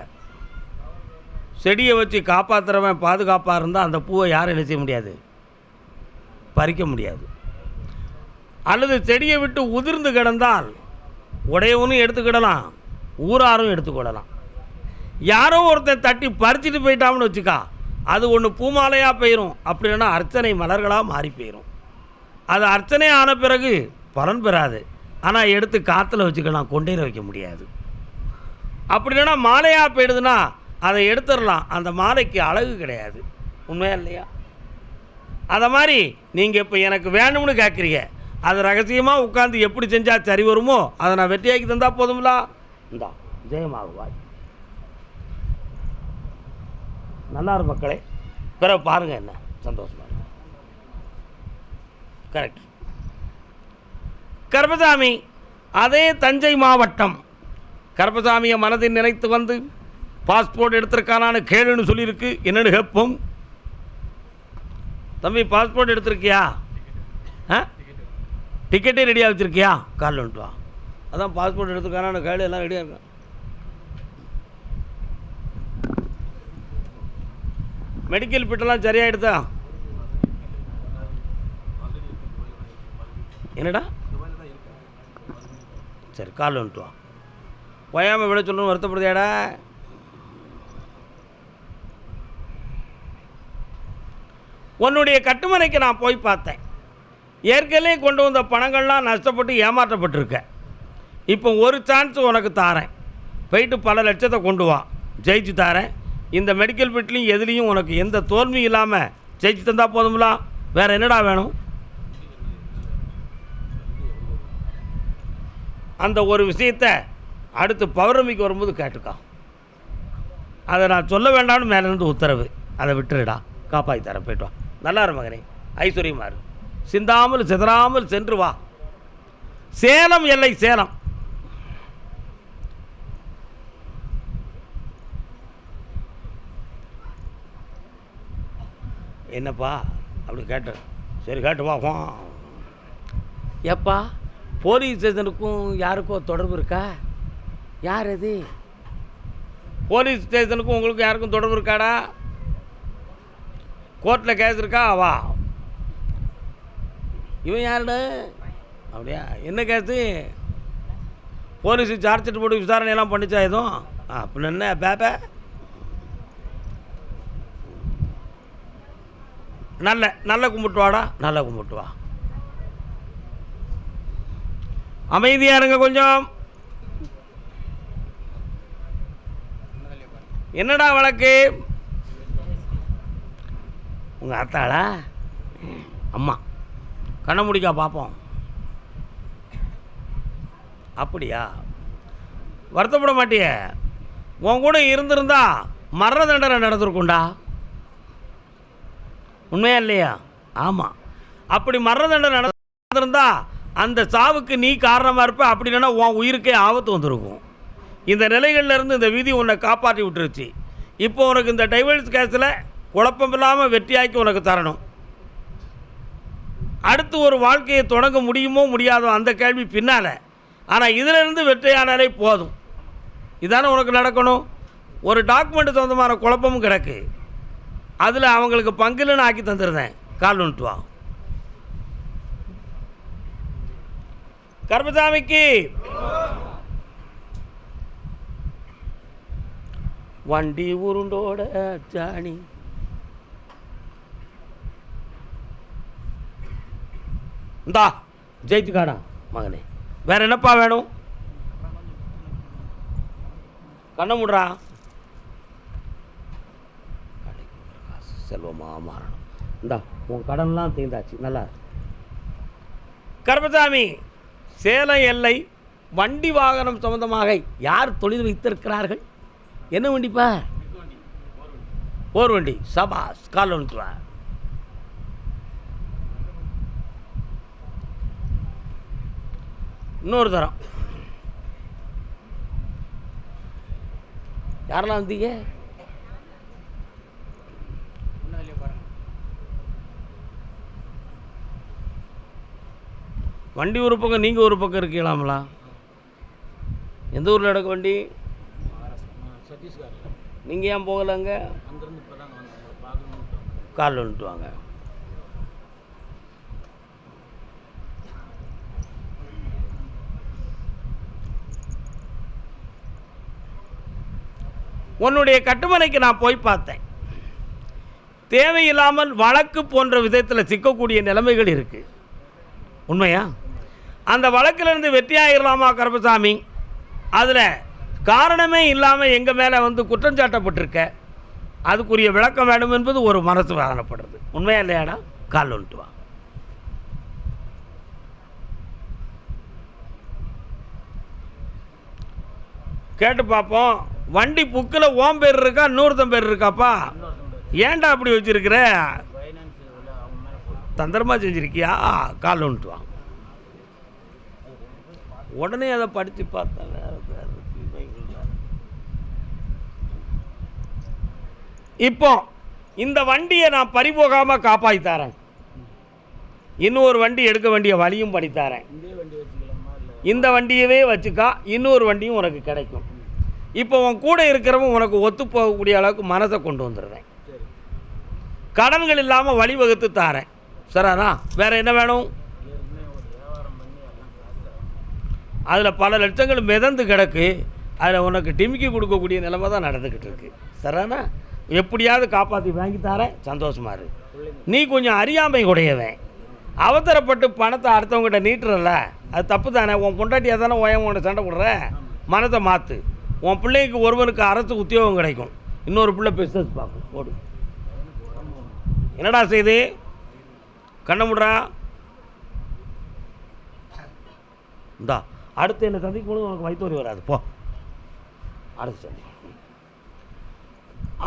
செடியை வச்சு காப்பாற்றுறவன் பாதுகாப்பாக இருந்தால் அந்த பூவை யாரும் என்ன செய்ய முடியாது? பறிக்க முடியாது. அல்லது செடியை விட்டு உதிர்ந்து கிடந்தால் உடையவனும் எடுத்துக்கிடலாம், ஊராரும் எடுத்துக்கொள்ளலாம். யாரோ ஒருத்தன் தட்டி பறிச்சுட்டு போயிட்டான்னு வச்சுக்கா, அது ஒன்று பூமாலையாக போயிடும், அப்படி இல்லைன்னா அர்ச்சனை மலர்களாக மாறி போயிடும். அது அர்ச்சனை ஆன பிறகு பலன் பெறாது. ஆனால் எடுத்து காற்றுல வச்சுக்கலாம், கொண்டையில் வைக்க முடியாது. அப்படி இல்லைன்னா மாலையாக போயிடுதுன்னா அதை எடுத்துடலாம், அந்த மாலைக்கு அழகு கிடையாது. உண்மையா இல்லையா? அதை மாதிரி நீங்கள் இப்போ எனக்கு வேணும்னு கேட்குறீங்க, அது ரகசியமாக உட்காந்து எப்படி செஞ்சால் சரி வருமோ அதை நான் வெற்றியாக்கி தந்தால் போதுங்களா? இந்தா ஜெயமாகுவாய். நல்லா இருக்கும் மக்களே. பிறகு பாருங்கள் என்ன சந்தோஷமாக இருக்கும். கரெக்ட். கருப்பசாமி அதே தஞ்சை மாவட்டம். கருப்பசாமியை மனதில் நினைத்து வந்து பாஸ்போர்ட் எடுத்திருக்கானான்னு கேளுன்னு சொல்லியிருக்கு. என்னென்னு கேட்போம். தம்பி பாஸ்போர்ட் எடுத்திருக்கியா? டிக்கெட்டே ரெடியாக வச்சுருக்கியா? காலில் வந்துட்டு வா. அதான் பாஸ்போர்ட் எடுத்துருக்கானான்னு கேளு, எல்லாம் ரெடியாக இருக்கேன். மெடிக்கல் பிட்டெல்லாம் சரியாயிடுதா? என்னடா? சரி, காலில் வந்துட்டு வா. ஓயாமல் விட சொல்லணும்னு வருத்தப்படுதியாடா? உன்னுடைய கட்டுமனைக்கு நான் போய் பார்த்தேன். ஏற்கனவே கொண்டு வந்த பணங்கள்லாம் நஷ்டப்பட்டு ஏமாற்றப்பட்டிருக்க. இப்போ ஒரு சான்ஸ் உனக்கு தாரேன். போயிட்டு பல லட்சத்தை கொண்டு வா, ஜெயிச்சு தாரேன். இந்த மெடிக்கல் பிட்லையும் எதுலேயும் உனக்கு எந்த தோல்வியும் இல்லாமல் ஜெயிச்சு தந்தால் போதுங்களா? வேறு என்னடா வேணும்? அந்த ஒரு விஷயத்தை அடுத்து பௌர்ணமிக்கு வரும்போது கேட்டுக்கா. அதை நான் சொல்ல வேண்டாம்னு மேலேருந்து உத்தரவு. அதை விட்டுருடா, காப்பாற்றி தரேன். போய்ட்டு வா. நல்லா இரு மகனே, ஐஸ்வர்யமாக இரு. சிந்தாமல் சிதறாமல் சென்று வா. சேலம் எல்லை சேலம். என்னப்பா அப்படி கேட்டேன். சரி கேட்டு வா. எப்பா போலீஸ் ஸ்டேஷனுக்கும் யாருக்கோ தொடர்பு இருக்கா? யார் அது? போலீஸ் ஸ்டேஷனுக்கும் உங்களுக்கு யாருக்கும் தொடர்பு இருக்காடா? கோர்ட்டில் கேஸ் இருக்கா? வா. இவன் யாருடா? அப்படியா? என்ன கேஸு? போலீஸு சார்ஜ் ஷீட் போட்டு விசாரணையெல்லாம் பண்ணிச்சா எதுவும்? அப்படின்னு என்ன பேப்ப? நல்ல கும்பிட்டு வாடா, நல்லா கும்பிட்டு வா. அமைதியாக இருங்க கொஞ்சம். என்னடா வழக்கு? உங்கள் அத்தாளா? அம்மா கண்ணை முடிக்கா பார்ப்போம். அப்படியா? வருத்தப்பட மாட்டிய? உன் கூட இருந்திருந்தா மரண தண்டனை நடந்திருக்கும்டா. உண்மையா இல்லையா? ஆமாம். அப்படி மரண தண்டனை நடந்திருந்தா அந்த சாவுக்கு நீ காரணமாக இருப்ப. அப்படி இல்லைன்னா உன் உயிருக்கே ஆபத்து வந்திருக்கும். இந்த நிலைகளிலிருந்து இந்த விதி உன்னை காப்பாற்றி விட்டுருச்சு. இப்போ உனக்கு இந்த டைவர்ஸ் கேஸில் குழப்பம் இல்லாமல் வெற்றியாக்கி உனக்கு தரணும். அடுத்து ஒரு வாழ்க்கையை தொடங்க முடியுமோ முடியாதோ அந்த கேள்வி பின்னால். ஆனால் இதிலிருந்து வெற்றியானாலே போதும். இதானே உனக்கு நடக்கணும். ஒரு டாக்குமெண்ட் சொந்தமான குழப்பமும் கிடக்கு. அதில் அவங்களுக்கு பங்குலன்னு ஆக்கி தந்துருந்தேன். கால் வந்துட்டு வா. கருப்பசாமிக்கு வண்டி உருண்டோட ஜானி. இந்தா ஜெயிச்சுக்காடா மகனே. வேற என்னப்பா வேணும்? கண்ணை மூடுறா. செல்வமாக மாறணும். இந்தா உன் கடன்லாம் தீர்ந்தாச்சு. நல்லா கருப்பசாமி, சேலம் எல்லை வண்டி வாகனம் சம்பந்தமாக யார் தொழில் வைத்திருக்கிறார்கள்? என்ன வண்டிப்பா? ஓர் வண்டி. சபாஸ், கால் ஒன்று. இன்னொரு தரம் யாரெல்லாம் வந்தீங்க? வண்டி ஒரு பக்கம், நீங்கள் ஒரு பக்கம் இருக்கீங்களாங்களா? எந்த ஊரில் எடுக்க வண்டி? நீங்கள் ஏன் போகலைங்க? கால் வந்துட்டு வாங்க. உன்னுடைய கட்டுமனைக்கு நான் போய் பார்த்தேன். தேவையில்லாமல் வழக்கு போன்ற விதத்தில் சிக்கக்கூடிய நிலைமைகள் இருக்குது. உண்மையா? அந்த வழக்கிலிருந்து வெற்றியாகிடலாமா கருப்பசாமி? அதில் காரணமே இல்லாமல் எங்கள் மேலே வந்து குற்றம் சாட்டப்பட்டிருக்க, அதுக்குரிய விளக்கம் வேணும் என்பது ஒரு மனசு வாகனப்படுறது. உண்மையா இல்லையாடா? கால் வந்துட்டு வா. கேட்டு பார்ப்போம். வண்டி புக்கில் ஓம் பேர் இருக்கா, இன்னொருத்தன் பேர் இருக்காப்பா? ஏன்டா அப்படி வச்சிருக்கிற? தந்திரமாக செஞ்சிருக்கியா? கால் வந்துட்டு வா. உடனே அதை படித்து பார்த்தேன். இப்போ இந்த வண்டியை நான் பறிபோகாமல் காப்பாற்றித்தாரேன். இன்னொரு வண்டி எடுக்க வேண்டிய வழியும் படித்தாரேன். இந்த வண்டியவே வச்சுக்கா, இன்னொரு வண்டியும் உனக்கு கிடைக்கும். இப்போ உன் கூட இருக்கிறவன் உனக்கு ஒத்து போகக்கூடிய அளவுக்கு மனசை கொண்டு வந்துடுறேன். கடன்கள் இல்லாமல் வழிவகுத்து தாரேன். சரிண்ணா? வேறு என்ன வேணும்? அதில் பல லட்சங்கள் மிதந்து கிடக்கு. அதில் உனக்கு டிமிக்கி கொடுக்கக்கூடிய நிலைமை தான் நடந்துக்கிட்டு இருக்கு. சரிண்ணா? எப்படியாவது காப்பாற்றி வாங்கி தாரேன். சந்தோஷமாக இரு. நீ கொஞ்சம் அறியாமை உடையவன். அவசரப்பட்டு பணத்தை அடுத்தவங்ககிட்ட நீட்டுறல, அது தப்பு தானே? உன் பொண்டாட்டியாக தானே உன்கிட்ட சண்டை போடுற. மனத்தை மாற்று. உன் பிள்ளைக்கு ஒருவனுக்கு அரசு உத்தியோகம் கிடைக்கும், இன்னொரு பிள்ளை பிஸ்னஸ் பார்க்கும். போடு. என்னடா செய்து கண்ண முடுறா? இந்தா அடுத்து என்ன சந்திக்கும் பொழுது உனக்கு வயிற்று வராது. போ அடுத்து சந்தி.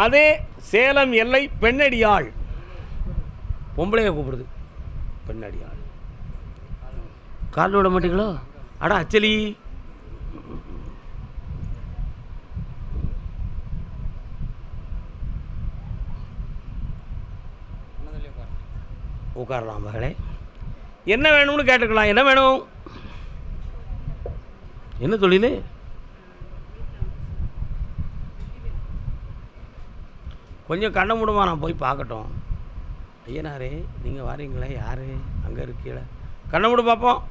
அதே சேலம் எல்லை பெண்ணடியாள். பொம்பளைய கூப்பிடுது பெண்ணடியாள். கால் விட மாட்டீங்களோ? அடா அச்சலி, உட்காரலாம் மகளே. என்ன வேணும்னு கேட்டுக்கலாம். என்ன வேணும்? என்ன தொழில்? கொஞ்சம் கண்ண மூடுமா, நான் போய் பார்க்கட்டும். ஐயனாரே, நீங்கள் வாரீங்களே? யார் அங்கே இருக்கீங்கள? கண்ண மூடு பார்ப்போம்.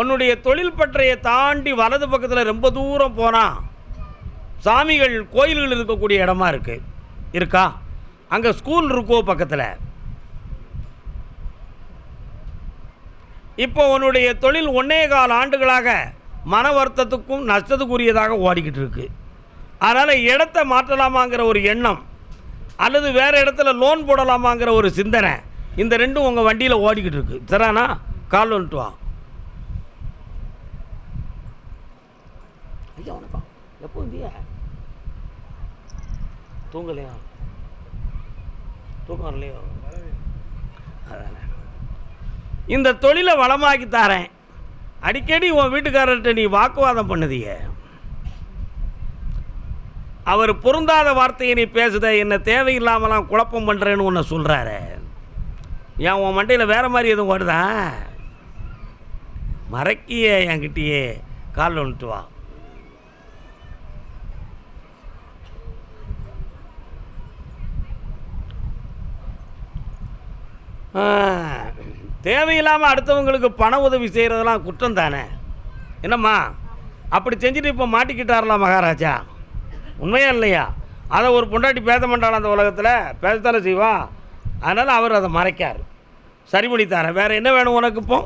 உன்னுடைய தொழில் பற்றையை தாண்டி வலது பக்கத்தில் ரொம்ப தூரம் போனால் சாமிகள் கோயில்கள் இருக்கக்கூடிய இடமா இருக்கா? அங்கே ஸ்கூல் இருக்கோ பக்கத்தில்? இப்போ உன்னுடைய தொழில் 1.25 ஆண்டுகளாக மன வருத்தத்துக்கும் நஷ்டத்துக்குரியதாக ஓடிக்கிட்டு இருக்கு. அதனால் இடத்தை மாற்றலாமாங்கிற ஒரு எண்ணம், அல்லது வேறு இடத்துல லோன் போடலாமாங்கிற ஒரு சிந்தனை, இந்த ரெண்டும் உங்கள் வண்டியில் ஓடிக்கிட்டு இருக்கு. சரிண்ணா? கால் வந்துட்டு வா. ஐயா வணக்கம். எப்போ வந்தியா? தூங்கலையா? தூக்கம் வரலையோ? அதானே. இந்த தொழிலை வளமாக்கி தாரேன். அடிக்கடி உன் வீட்டுக்காரர்கிட்ட நீ வாக்குவாதம் பண்ணுதிய. அவர் பொருந்தாத வார்த்தையை நீ பேசுத, என்ன தேவையில்லாமலாம் குழப்பம் பண்ணுறேன்னு உன்னை சொல்கிறாரு. ஏன் உன் மண்டையில் வேறு மாதிரி எதுவும் வருதா? மறைக்கியே என்கிட்டயே. கால் வந்துட்டு வா. தேவையில்லாமல் அடுத்தவங்களுக்கு பண உதவி செய்கிறதெல்லாம் குற்றம் தானே? என்னம்மா அப்படி செஞ்சுட்டு இப்போ மாட்டிக்கிட்டாரலாம் மகாராஜா? உண்மையா இல்லையா? அதை ஒரு பொண்டாட்டி பேச மாட்டாள் அந்த உலகத்தில்? பேசத்தானே செய்வா. அதனால் அவர் அதை மறைக்கார். சரி பண்ணி தரேன். வேறு என்ன வேணும் உனக்கு? இப்போ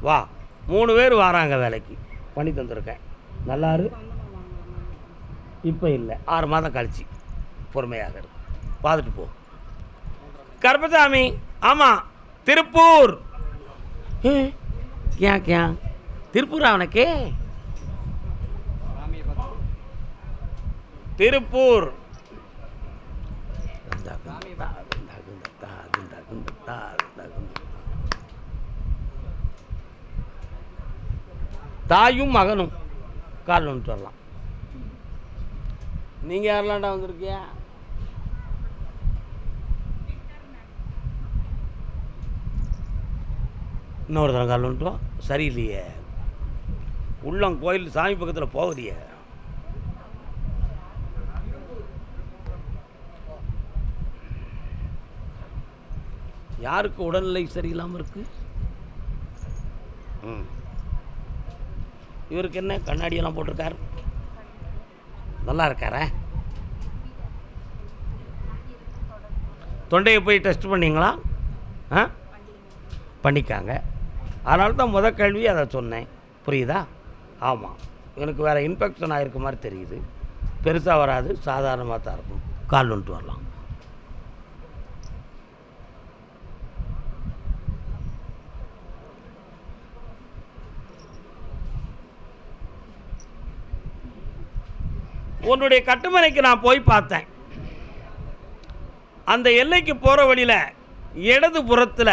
வா, 3 பேர் வராங்க வேலைக்கு, பண்ணி தந்துருக்கேன். நல்லாரு. இப்போ இல்லை, 6 மாதம் கழிச்சு பொறுமையாக இருக்கு, பார்த்துட்டு போ. கருப்பசாமி. ஆமாம், திருப்பூர். கியா கியா திருப்பூர் அவனுக்கு? திருப்பூர். தாயும் மகனும் கால் வந்துட்டு வரலாம். நீங்கள் யாரெல்லாம்டா வந்திருக்கியா? இன்னொரு தரம் கால் வந்துட்டோம். சரியில்லையே, உள்ளம் கோயில் சாமி பக்கத்தில் போகலையே. யாருக்கு உடல்நிலை சரியில்லாமல் இருக்கு? இவருக்கு என்ன கண்ணாடியெல்லாம் போட்டிருக்காரு, நல்லா இருக்காரா? தொண்டையை போய் டெஸ்ட் பண்ணிங்களா? பண்ணிக்காங்க. அதனால தான் கேள்வி அதை சொன்னேன், புரியுதா? ஆமாம், எனக்கு வேறு இன்ஃபெக்ஷன் ஆகிருக்க மாதிரி தெரியுது. பெருசாக வராது, சாதாரணமாக தான் இருக்கும். கால் வந்துட்டு வரலாம். உன்னுடைய கட்டுமனைக்கு நான் போய் பார்த்தேன். அந்த எல்லைக்கு போகிற வழியில் இடது புறத்தில்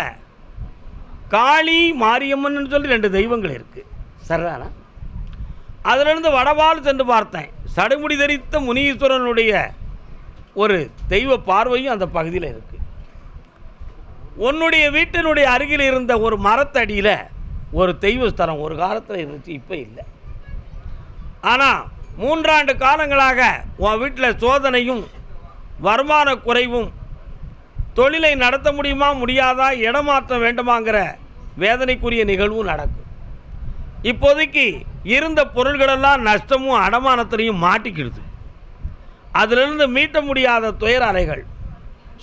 காளி மாரியம்மன் சொல்லி 2 தெய்வங்கள் இருக்குது, சரிதானா? அதிலிருந்து வடவால் சென்று பார்த்தேன். சடுமுடி தரித்த முனீஸ்வரனுடைய ஒரு தெய்வ பார்வையும் அந்த பகுதியில் இருக்குது. உன்னுடைய வீட்டினுடைய அருகில் இருந்த ஒரு மரத்தடியில் ஒரு தெய்வ ஸ்தலம் ஒரு காலத்தில் இருந்துச்சு, இப்போ இல்லை. ஆனால் 3 ஆண்டு காலங்களாக உன் வீட்டில் சோதனையும் வருமான குறைவும், தொழிலை நடத்த முடியுமா முடியாதா, இடமாற்றம் வேண்டுமாங்கிற வேதனைக்குரிய நிகழ்வும் நடக்கும். இப்போதைக்கு இருந்த பொருள்களெல்லாம் நஷ்டமும் அடமானத்திலையும் மாட்டிக்கிடுது. அதிலிருந்து மீட்ட முடியாத துயர அலைகள்.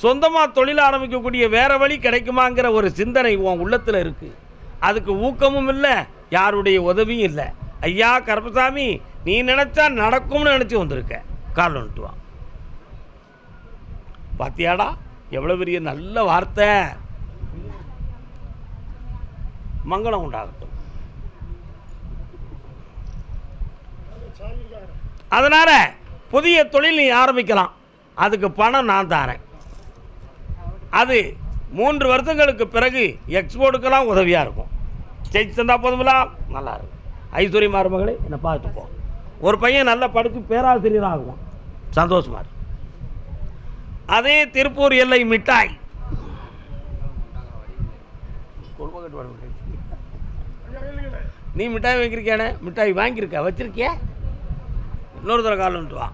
சொந்தமாக தொழில் ஆரம்பிக்கக்கூடிய வேறு வழி கிடைக்குமாங்கிற ஒரு சிந்தனை உன் உள்ளத்தில் இருக்குது. அதுக்கு ஊக்கமும் இல்லை, யாருடைய உதவியும் இல்லை. ஐயா கருப்பசாமி, நீ நினச்சா நடக்கும்னு நினச்சி வந்திருக்க. கால் வந்துட்டு வா. பாத்தியாடா எவ்வளோ பெரிய நல்ல வார்த்தை. மங்களம் உண்டாகட்டும். அதனால் புதிய தொழில் நீ ஆரம்பிக்கலாம். அதுக்கு பணம் நான் தரேன். அது 3 வருஷங்களுக்கு பிறகு எக்ஸ்போர்ட்டுக்கெல்லாம் உதவியாக இருக்கும். ஜெயிச்சு தந்தா போதுங்களா? நல்லா இருக்கும். ஐஸ்வர்ய மருமகளே, என்னை பார்த்துப்போம். ஒரு பையன் நல்லா படித்து பேராசிரியராக ஆகுவான், சந்தோஷமாக இருக்கும். அதே திருப்பூர் எல்லை மிட்டாய். நீ மிட்டாய் வாங்கியிருக்கியானே? மிட்டாய் வாங்கியிருக்க, வச்சிருக்கிய? இன்னொரு தடவை கால் வந்துட்டு வா.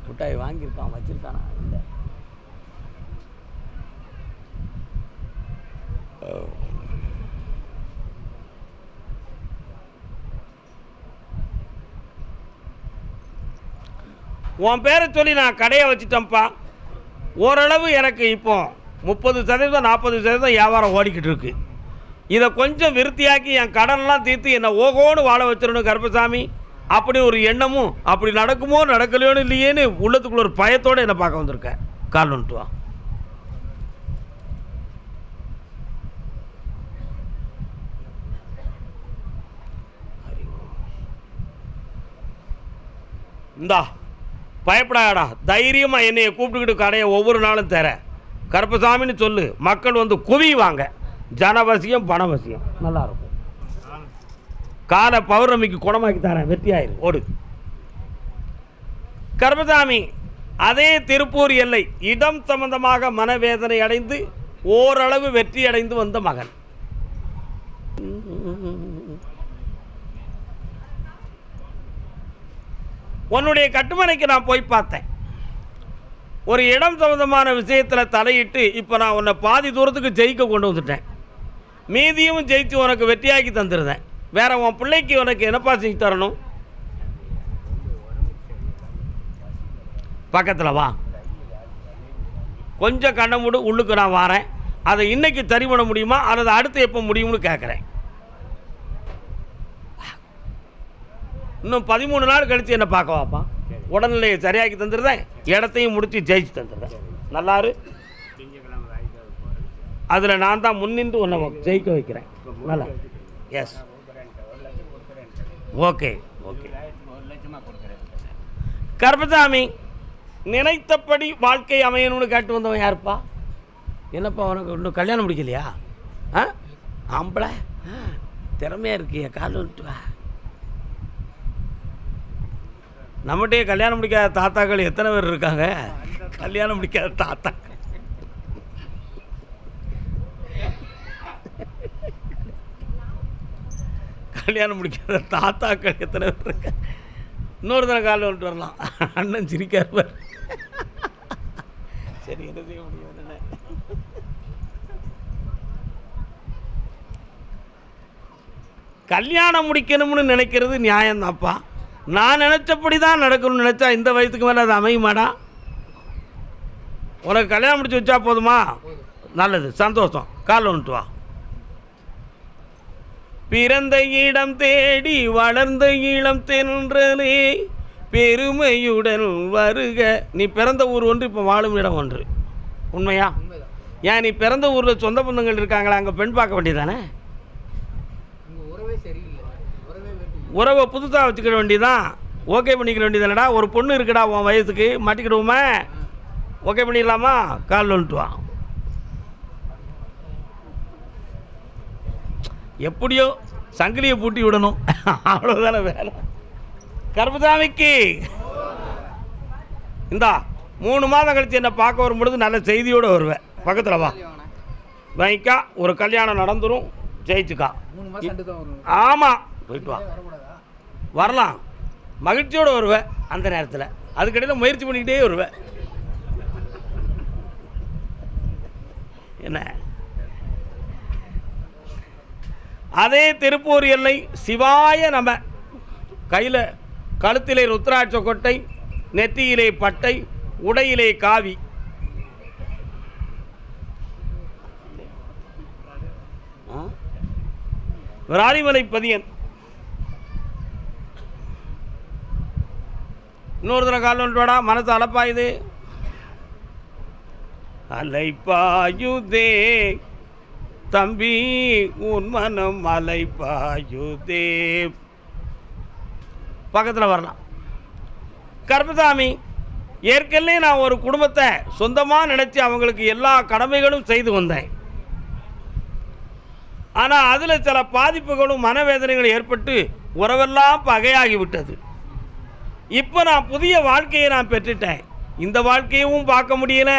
மிட்டாய் வாங்கியிருக்கான், வச்சிருக்கானா? இல்லை. உன் பேரை சொல்லி நான் கடையை வச்சுட்டேன்ப்பா. ஓரளவு எனக்கு இப்போ 30% 40% வியாபாரம் ஓடிக்கிட்டு இருக்கு. இதை கொஞ்சம் விருத்தியாக்கி என் கடன்லாம் தீர்த்து என்னை ஓகோன்னு வாழ வச்சிடணும் கருப்பசாமி. அப்படி ஒரு எண்ணமும், அப்படி நடக்குமோ நடக்கலையோன்னு இல்லையேன்னு உள்ளத்துக்குள்ள ஒரு பயத்தோடு என்னை பார்க்க வந்திருக்கேன். கால் வந்துட்டு வா. இந்தா பயப்படாடா, தைரியமாக என்னையை கூப்பிட்டுக்கிட்டு கடையை ஒவ்வொரு நாளும் தர கருப்பசாமின்னு சொல்லு. மக்கள் வந்து குவிவாங்க. ஜனவசியம் பணவசியம் நல்லாயிருக்கும். காலை பௌர்ணமிக்கு குணமாக்கி தரேன், வெற்றியாயிரு, ஓடு. கருப்பசாமி. அதே திருப்பூர் எல்லை இடம் சம்பந்தமாக மனவேதனை அடைந்து ஓரளவு வெற்றி அடைந்து வந்த மகன். உன்னுடைய கட்டுமனைக்கு நான் போய் பார்த்தேன். ஒரு இடம் சம்பந்தமான விஷயத்தில் தலையிட்டு இப்போ நான் உன்னை பாதி தூரத்துக்கு ஜெயிக்க கொண்டு வந்துட்டேன். மீதியும் ஜெயித்து உனக்கு வெற்றியாக்கி தந்துருந்தேன். வேற உன் பிள்ளைக்கு உனக்கு என்னப்பா செஞ்சு தரணும்? பக்கத்தில் வா. கொஞ்சம் கண்ணை மூடு, உள்ளுக்கு நான் வரேன். அதை இன்னைக்கு சரி பண்ண முடியுமா அல்லது அடுத்து எப்போ முடியும்னு கேட்குறேன். இன்னும் 13 நாள் கழித்து என்ன பார்க்க வாப்பா. உடல்நிலையை சரியாக்கி தந்துடுறேன், இடத்தையும் முடித்து ஜெயிச்சு தந்துடுறேன். நல்லாரு, அதில் நான் தான் முன்னின்று உன்னை ஜெயிக்க வைக்கிறேன். நல்லா, எஸ், ஓகே ஓகே. கருப்பசாமி, நினைத்தபடி வாழ்க்கை அமையணும்னு கேட்டு வந்தவன் யாருப்பா? என்னப்பா உனக்கு இன்னும் கல்யாணம் முடிக்கலையா? ஆ, ஆம்பளை திறமையாக இருக்கிய, கால் வந்துட்டு வா. நம்மகிட்டே கல்யாணம் முடிக்காத தாத்தாக்கள் எத்தனை பேர் இருக்காங்க? கல்யாணம் முடிக்காத தாத்தாக்கள் கல்யாணம் முடிக்காத தாத்தாக்கள் எத்தனை பேர் இருக்காங்க? இன்னொரு தடவை காலில் வந்துட்டு வரலாம். அண்ணன் சிரிக்கார். சரி, என்ன செய்ய முடியும்? கல்யாணம் முடிக்கணும்னு நினைக்கிறது நியாயம்தான்ப்பா. நான் நினச்சபடி தான் நடக்கணும்னு நினச்சா இந்த வயசுக்கு மேலே அது அமையுமாடா? உனக்கு கல்யாணம் முடிச்சு வச்சா போதுமா? நல்லது, சந்தோஷம். காலில் வந்துட்டு வா. பிறந்த இடம் தேடி வளர்ந்த இளம் தென்றலே பெருமையுடன் வருக. நீ பிறந்த ஊர் ஒன்று, இப்போ வாழும் இடம் ஒன்று. உண்மையா? ஏன் நீ பிறந்த ஊரில் சொந்த பந்தங்கள் இருக்காங்களா? அங்கே பெண் பார்க்க வேண்டியதானே? உறவை புதுசாக வச்சுக்கிற வேண்டியதான். ஓகே பண்ணிக்கிற வேண்டியதானடா. ஒரு பொண்ணு இருக்குடா உன் வயசுக்கு, மாட்டிக்கிடுவோமே. ஓகே பண்ணிடலாமா? காலில் வந்துட்டு வா. எப்படியோ சங்கிலியை பூட்டி விடணும், அவ்வளோதானே வேலை. கருப்பசாமிக்கு இந்தா 3 மாதம் கழித்து என்னை பார்க்க வரும்பொழுது நல்ல செய்தியோடு வருவேன். பக்கத்தில் வா. வாங்கிக்கா, ஒரு கல்யாணம் நடந்துடும், ஜெயிச்சுக்கா. ஆமாம், போயிட்டு வா. வரலாம், மகிழ்ச்சியோடு வருவேன். அந்த நேரத்தில் அதுக்கடையில் முயற்சி பண்ணிக்கிட்டே வருவேன். என்ன, அதே திருப்பூர் எல்லை சிவாய நம. கையில் கழுத்திலே ருத்ராட்ச கொட்டை, நெத்தியிலே பட்டை, உடையிலே காவி. விராலிமலை பதியன். இன்னொரு தினம் கால் வந்துட்டு வாடா. மனசு அலப்பாயுது, அலைப்பாயுதே தம்பி, உன் மனம் அலைப்பாயுதே. பக்கத்தில் வரலாம். கருப்பசாமி, ஏற்கனவே நான் ஒரு குடும்பத்தை சொந்தமாக நினச்சி அவங்களுக்கு எல்லா கடமைகளும் செய்து வந்தேன். ஆனால் அதில் சில பாதிப்புகளும் மனவேதனைகளும் ஏற்பட்டு உறவெல்லாம் பகையாகிவிட்டது. இப்போ நான் புதிய வாழ்க்கையை நான் பெற்றுட்டேன். இந்த வாழ்க்கையவும் பார்க்க முடியல,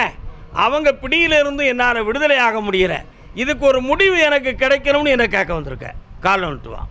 அவங்க பிடியிலிருந்து என்னால் விடுதலை ஆக முடியல. இதுக்கு ஒரு முடிவு எனக்கு கிடைக்கணும்னு என்னை கேட்க வந்திருக்கேன். காலில் வந்துட்டு வா.